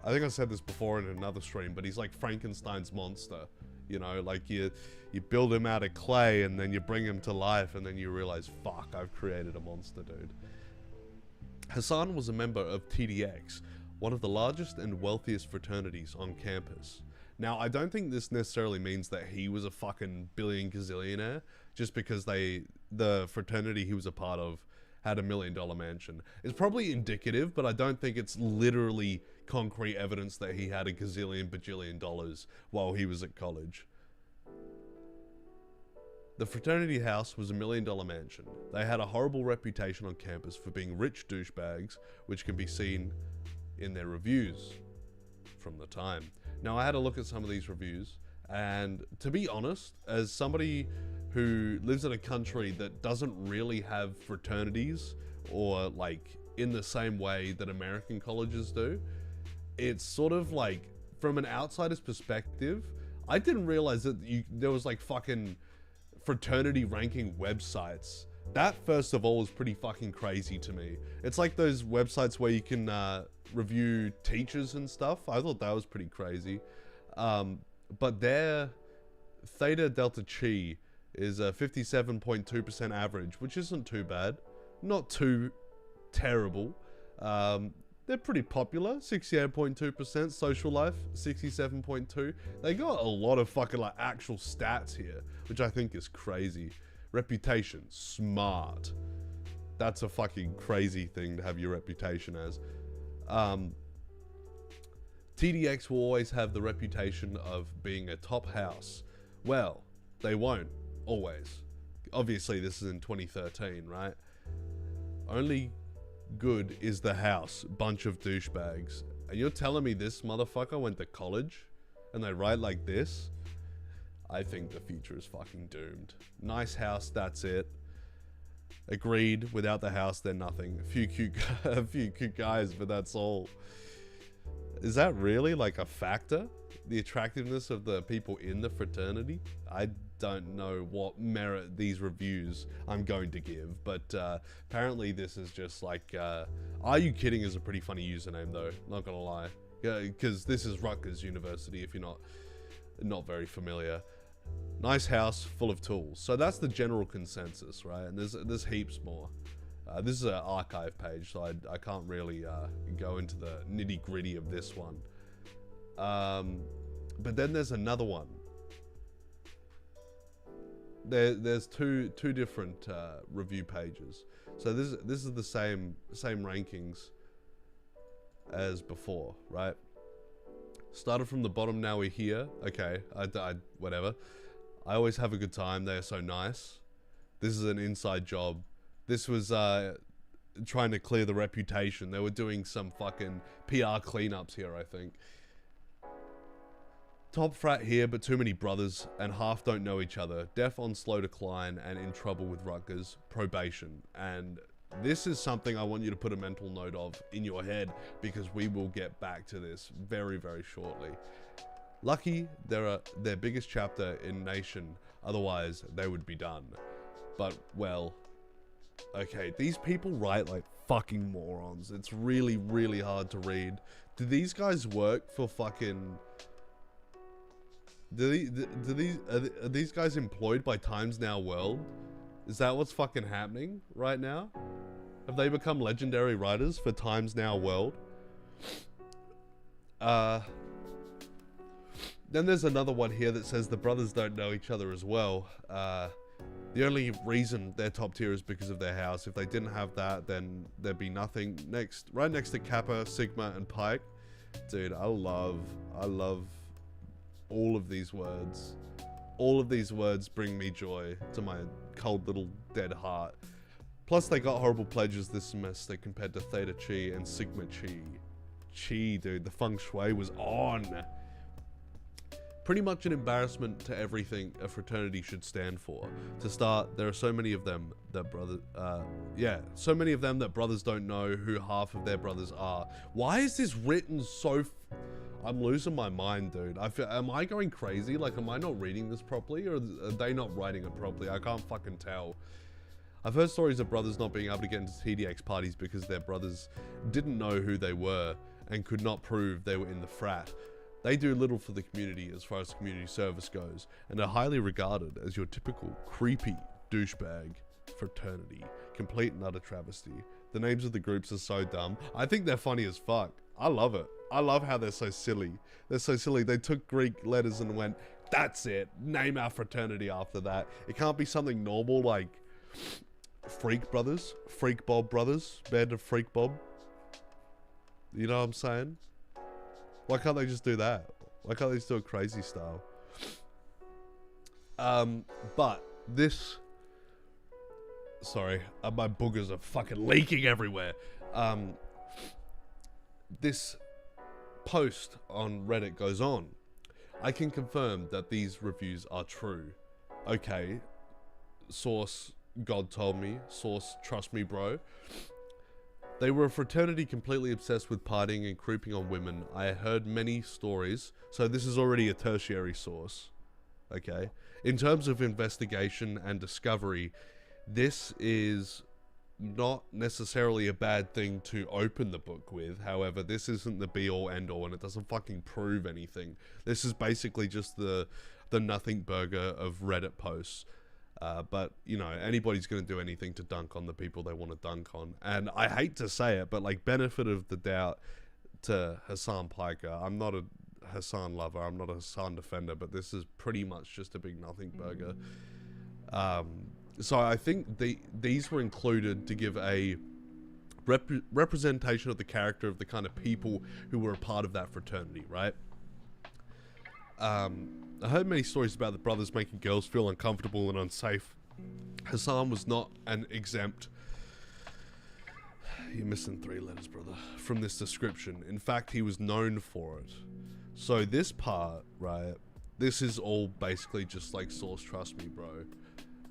think I said this before in another stream, but he's like Frankenstein's monster. You know, like you build him out of clay and then you bring him to life and then you realize, fuck, I've created a monster, dude. Hassan was a member of TDX, one of the largest and wealthiest fraternities on campus. Now, I don't think this necessarily means that he was a fucking billion gazillionaire, just because the fraternity he was a part of had $1 million mansion. It's probably indicative, but I don't think it's literally concrete evidence that he had a gazillion bajillion dollars while he was at college. The fraternity house was $1 million mansion. They had a horrible reputation on campus for being rich douchebags, which can be seen in their reviews from the time. Now, I had a look at some of these reviews, and to be honest, as somebody who lives in a country that doesn't really have fraternities or like in the same way that American colleges do, it's sort of like, from an outsider's perspective, I didn't realize that there was like fucking fraternity ranking websites. That, first of all, was pretty fucking crazy to me. It's like those websites where you can review teachers and stuff. I thought that was pretty crazy. But their Theta Delta Chi is a 57.2% average, which isn't too bad. Not too terrible. They're pretty popular, 68.2%. Social life, 67.2%. They got a lot of fucking like actual stats here, which I think is crazy. Reputation, smart. That's a fucking crazy thing to have your reputation as. TDX will always have the reputation of being a top house. Well, they won't, always. Obviously, this is in 2013, right? Only good is the house, bunch of douchebags. And you're telling me this motherfucker went to college and they write like this? I think the future is fucking doomed. Nice house, that's it. Agreed, without the house, they're nothing. A few cute guys, but that's all. Is that really like a factor? The attractiveness of the people in the fraternity? I don't know what merit these reviews I'm going to give, but apparently this is just like, Are You Kidding is a pretty funny username though, not gonna lie. Because this is Rutgers University if you're not very familiar. Nice house, full of tools. So that's the general consensus, right? And there's heaps more. This is an archive page, so I can't really go into the nitty gritty of this one. But then there's another one. There's two different review pages. So this is the same rankings as before, right? Started from the bottom, now we're here. Okay, I whatever. I always have a good time. They are so nice. This is an inside job. This was trying to clear the reputation. They were doing some fucking PR cleanups here, I think. Top frat here, but too many brothers, and half don't know each other. Deaf on slow decline and in trouble with Rutgers. Probation. And this is something I want you to put a mental note of in your head, because we will get back to this very, very shortly. Lucky they're their biggest chapter in Nation, otherwise they would be done. But, well, okay, these people write like fucking morons. It's really, really hard to read. Do these guys work for fucking... Are these guys employed by Times Now World? Is that what's fucking happening right now? Have they become legendary writers for Times Now World? Then there's another one here that says the brothers don't know each other as well. The only reason they're top tier is because of their house. If they didn't have that, then there'd be nothing. Right next to Kappa, Sigma, and Pike. Dude, I love all of these words. All of these words bring me joy to my cold little dead heart. Plus, they got horrible pledges this semester compared to Theta Chi and Sigma Chi. Chi, dude, the feng shui was on. Pretty much an embarrassment to everything a fraternity should stand for. To start, there are so many of them that so many of them that brothers don't know who half of their brothers are. Why is this written so... I'm losing my mind, dude. Am I going crazy? Like, am I not reading this properly, or are they not writing it properly? I can't fucking tell. I've heard stories of brothers not being able to get into TDX parties because their brothers didn't know who they were and could not prove they were in the frat. They do little for the community as far as community service goes, and are highly regarded as your typical creepy douchebag fraternity. Complete and utter travesty. The names of the groups are so dumb. I think they're funny as fuck. I love it. I love how they're so silly. They're so silly. They took Greek letters and went, that's it. Name our fraternity after that. It can't be something normal like Freak Brothers, Freak Bob Brothers, Band of Freak Bob. You know what I'm saying? Why can't they just do that? Why can't they just do it crazy style? But this... Sorry, my boogers are fucking leaking everywhere. This post on Reddit goes on. I can confirm that these reviews are true. Okay, source, God told me. Source, trust me, bro. They were a fraternity completely obsessed with partying and creeping on women. I heard many stories, so this is already a tertiary source. Okay. In terms of investigation and discovery, this is not necessarily a bad thing to open the book with. However, this isn't the be-all end-all, and it doesn't fucking prove anything. This is basically just the nothing burger of Reddit posts. But, you know, anybody's going to do anything to dunk on the people they want to dunk on. And I hate to say it, but, like, benefit of the doubt to Hassan Piker. I'm not a Hassan lover. I'm not a Hassan defender, but this is pretty much just a big nothing burger. So I think these were included to give a representation of the character of the kind of people who were a part of that fraternity, right? I heard many stories about the brothers making girls feel uncomfortable and unsafe. Hassan was not an exempt... You're missing 3 letters, brother, from this description. In fact, he was known for it. So this part, right, this is all basically just like source, trust me, bro.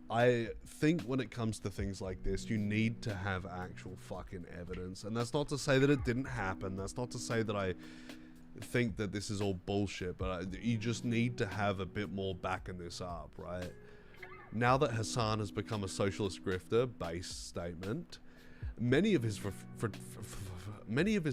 I think when it comes to things like this, you need to have actual fucking evidence. And that's not to say that it didn't happen. That's not to say that I think that this is all bullshit, but you just need to have a bit more backing this up, right? Now that Hassan has become a socialist grifter, base statement, many of his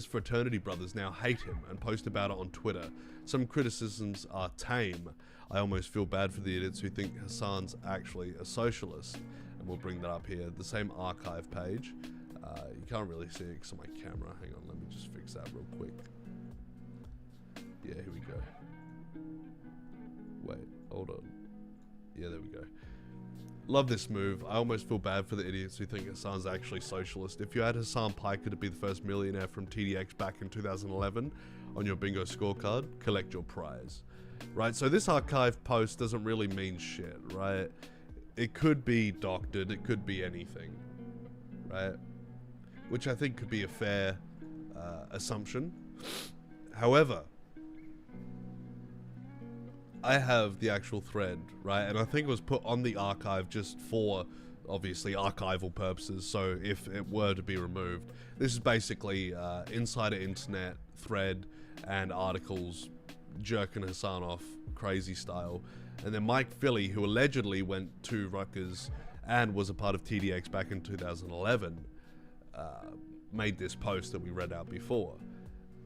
fraternity brothers now hate him and post about it on Twitter. Some criticisms are tame. I almost feel bad for the idiots who think Hassan's actually a socialist. And we'll bring that up here. The same archive page. You can't really see it because of my camera. Hang on, let me just fix that real quick. Yeah, here we go. Wait, hold on. Yeah, there we go. Love this move. I almost feel bad for the idiots who think Hassan's actually socialist. If you had Hassan Piker to be the first millionaire from TDX back in 2011 on your bingo scorecard, collect your prize. Right, so this archive post doesn't really mean shit, right? It could be doctored, it could be anything, right? Which I think could be a fair assumption. However, I have the actual thread, right? And I think it was put on the archive just for, obviously, archival purposes. So if it were to be removed, this is basically Insider Internet thread and articles jerking Hassan off crazy style. And then Mike Philly, who allegedly went to Rutgers and was a part of TDX back in 2011, made this post that we read out before.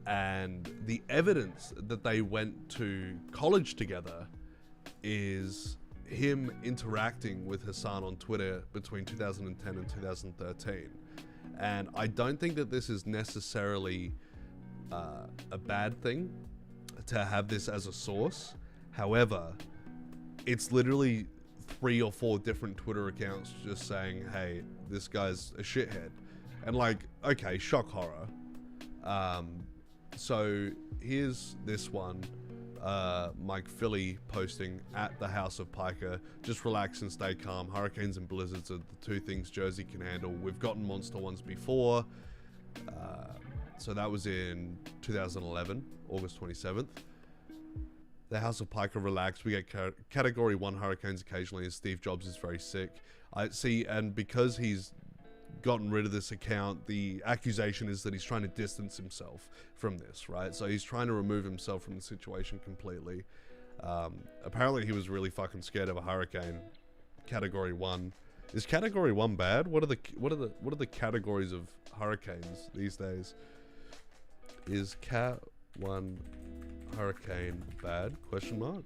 And the evidence that they went to college together is him interacting with Hassan on Twitter between 2010 and 2013. And I don't think that this is necessarily a bad thing to have this as a source. However, it's literally 3 or 4 different Twitter accounts just saying, hey, this guy's a shithead. And like, okay, shock horror. So here's this one, Mike Philly posting at the House of Piker, just relax and stay calm. Hurricanes and blizzards are the 2 things Jersey can handle. We've gotten monster ones before. So that was in 2011, August 27th. The House of Piker, relax. We get category 1 hurricanes occasionally, as Steve Jobs is very sick. I see, and because he's gotten rid of this account, the accusation is that he's trying to distance himself from this, right? So he's trying to remove himself from the situation completely. Apparently he was really fucking scared of a hurricane. Category 1. Is category 1 bad? What are the categories of hurricanes these days? Is cat 1 hurricane bad? Question mark.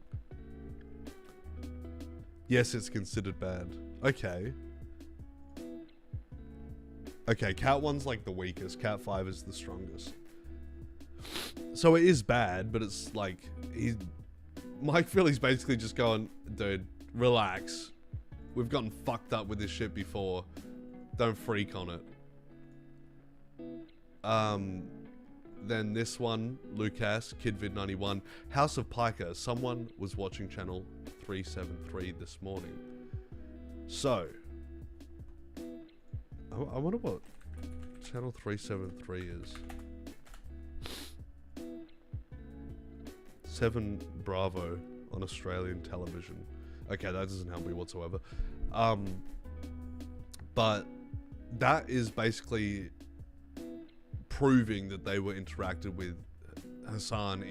Yes, it's considered bad. Okay. Okay, Cat 1's like the weakest. Cat 5 is the strongest. So it is bad, but it's like Mike Philly's basically just going, dude, relax. We've gotten fucked up with this shit before. Don't freak on it. Then this one, Lucas, KidVid91, House of Piker. Someone was watching channel 373 this morning. So, I wonder what channel 373 is. 7 Bravo on Australian television. Okay, that doesn't help me whatsoever. But that is basically proving that they were interacted with Hassan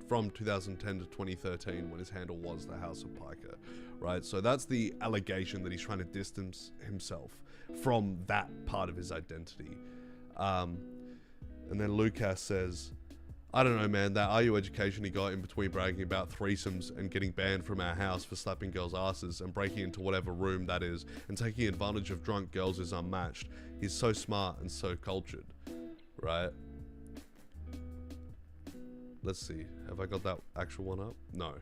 from 2010 to 2013 when his handle was the House of Piker, right? So that's the allegation that he's trying to distance himself from that part of his identity. And then Lucas says, I don't know, man, that RU education he got in between bragging about threesomes and getting banned from our house for slapping girls' asses and breaking into whatever room that is and taking advantage of drunk girls is unmatched. He's so smart and so cultured, right? Let's see. Have I got that actual one up? No.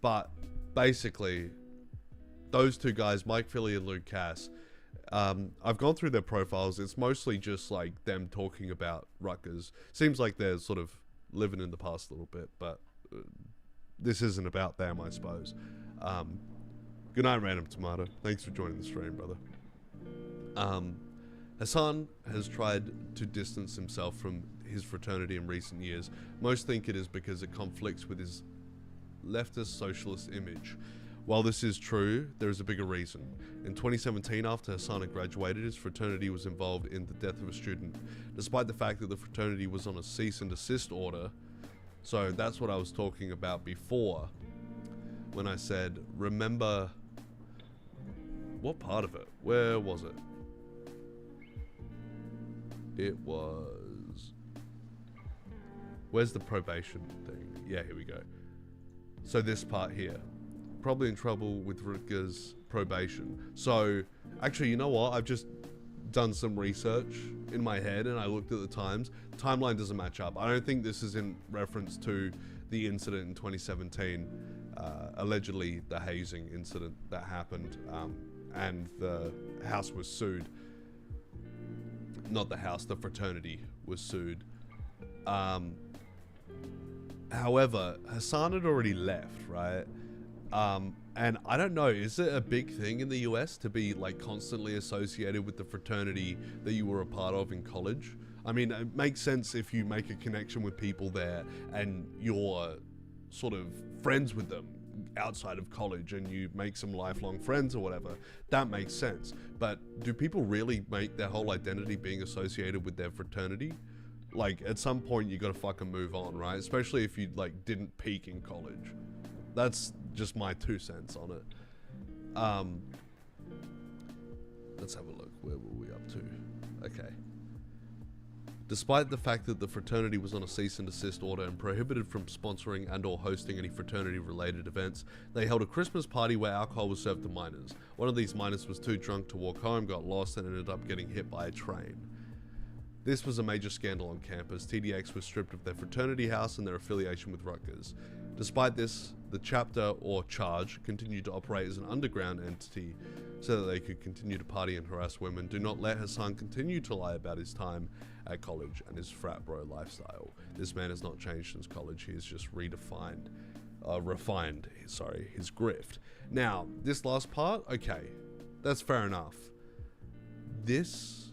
But basically, those 2 guys, Mike Philly and Luke Cass, I've gone through their profiles. It's mostly just like them talking about Rutgers. Seems like they're sort of living in the past a little bit, but this isn't about them, I suppose. Good night, Random Tomato. Thanks for joining the stream, brother. Hassan has tried to distance himself from his fraternity in recent years. Most think it is because it conflicts with his leftist socialist image. While this is true, there is a bigger reason. In 2017, after Hassan had graduated, his fraternity was involved in the death of a student, despite the fact that the fraternity was on a cease and desist order. So that's what I was talking about before when I said, remember, what part of it? Where was it? It was, where's the probation thing? Yeah, here we go. So this part here. Probably in trouble with Rutgers probation. So, actually, you know what? I've just done some research in my head and I looked at the times. Timeline doesn't match up. I don't think this is in reference to the incident in 2017, allegedly the hazing incident that happened, and the house was sued. Not the house, the fraternity was sued. However, Hassan had already left, right? And I don't know, is it a big thing in the US to be like constantly associated with the fraternity that you were a part of in college? I mean, it makes sense if you make a connection with people there and you're sort of friends with them outside of college and you make some lifelong friends or whatever, that makes sense. But do people really make their whole identity being associated with their fraternity? Like, at some point you gotta fucking move on, right? Especially if you like didn't peak in college. That's just my 2 cents on it. Let's have a look. Where were we up to? Okay. Despite the fact that the fraternity was on a cease and desist order and prohibited from sponsoring and or hosting any fraternity related events, they held a Christmas party where alcohol was served to minors. One of these minors was too drunk to walk home, got lost, and ended up getting hit by a train. This was a major scandal on campus. TDX was stripped of their fraternity house and their affiliation with Rutgers. Despite this, the chapter or charge continued to operate as an underground entity so that they could continue to party and harass women. Do not let Hassan continue to lie about his time at college and his frat bro lifestyle. This man has not changed since college. He has just refined his grift. Now, this last part, okay, that's fair enough. This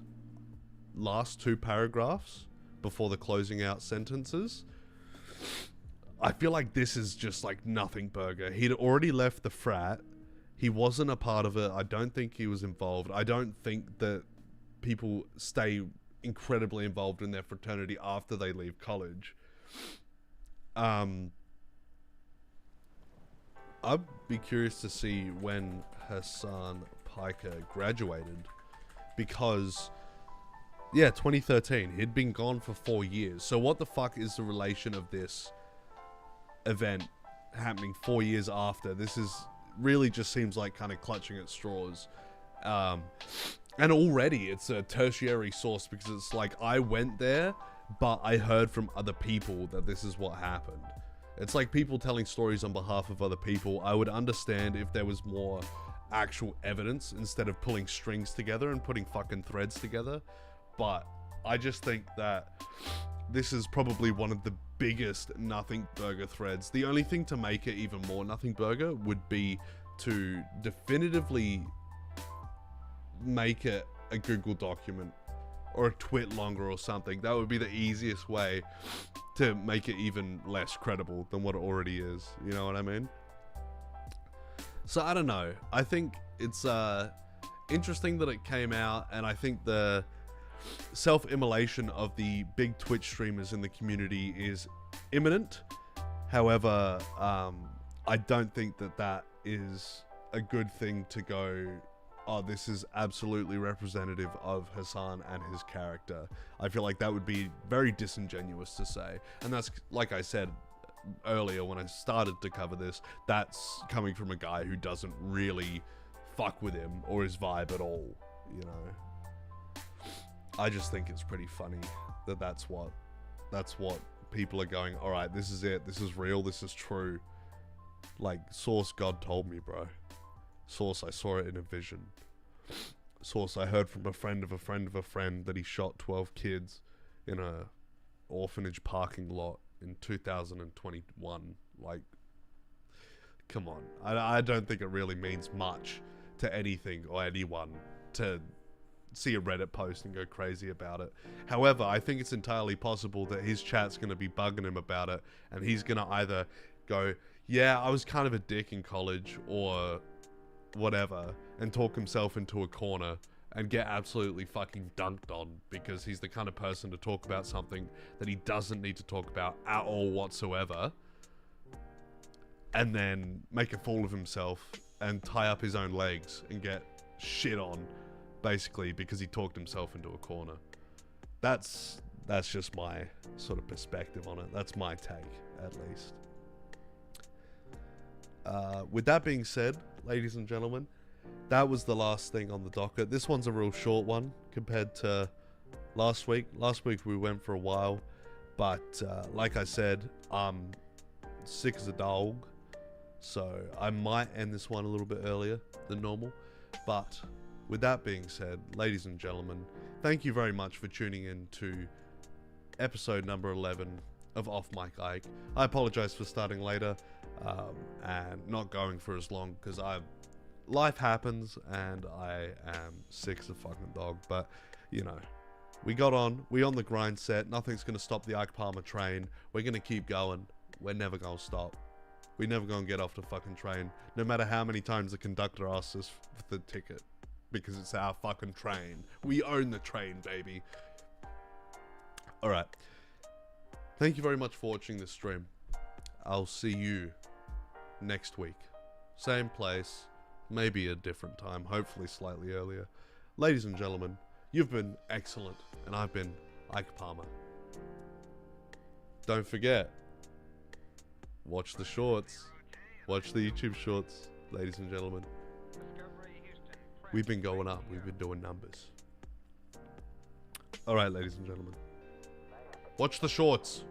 last 2 paragraphs before the closing out sentences, I feel like this is just like nothing burger. He'd already left the frat. He wasn't a part of it. I don't think he was involved. I don't think that people stay incredibly involved in their fraternity after they leave college. I'd be curious to see when Hassan Piker graduated, because 2013, he'd been gone for 4 years. So what the fuck is the relation of this event happening 4 years after? This is really just seems like kind of clutching at straws. And already it's a tertiary source, because it's like, I went there, but I heard from other people that this is what happened. It's like people telling stories on behalf of other people. I would understand if there was more actual evidence instead of pulling strings together and putting fucking threads together. But I just think that this is probably one of the biggest nothing burger threads. The only thing to make it even more nothing burger would be to definitively make it a Google document or a twit longer or something. That would be the easiest way to make it even less credible than what it already is. You know what I mean? So I don't know. I think it's interesting that it came out, and I think the self-immolation of the big Twitch streamers in the community is imminent. However, I don't think that that is a good thing to go, oh, this is absolutely representative of Hassan and his character. I feel like that would be very disingenuous to say. And that's, like I said earlier when I started to cover this, that's coming from a guy who doesn't really fuck with him or his vibe at all, you know? I just think it's pretty funny that that's what people are going, all right, this is it, this is real, this is true. Like, source, God told me, bro. Source, I saw it in a vision. Source, I heard from a friend of a friend of a friend that he shot 12 kids in a orphanage parking lot in 2021. Like, come on. I don't think it really means much to anything or anyone to see a Reddit post and go crazy about it. However, I think it's entirely possible that his chat's going to be bugging him about it, and he's going to either go, yeah, I was kind of a dick in college, or whatever, and talk himself into a corner and get absolutely fucking dunked on, because he's the kind of person to talk about something that he doesn't need to talk about at all whatsoever, and then make a fool of himself and tie up his own legs and get shit on, basically, because he talked himself into a corner. That's just my sort of perspective on it. That's my take, at least. With that being said, ladies and gentlemen, that was the last thing on the docket. This one's a real short one compared to last week. Last week we went for a while, but like I said, I'm sick as a dog, so I might end this one a little bit earlier than normal. But with that being said, ladies and gentlemen, thank you very much for tuning in to episode number 11 of Off Mic Ike. I apologize for starting later and not going for as long, because life happens and I am sick as a fucking dog. But you know, we on the grind set. Nothing's gonna stop the Ike Palmer train. We're gonna keep going. We're never gonna stop. We never gonna get off the fucking train, no matter how many times the conductor asks us for the ticket, because it's our fucking train. We own the train, baby. All right. Thank you very much for watching this stream. I'll see you next week. Same place, maybe a different time, hopefully slightly earlier. Ladies and gentlemen, you've been excellent, and I've been Ike Palmer. Don't forget, watch the shorts. Watch the YouTube shorts, ladies and gentlemen. We've been going up. We've been doing numbers. All right, ladies and gentlemen. Watch the shorts.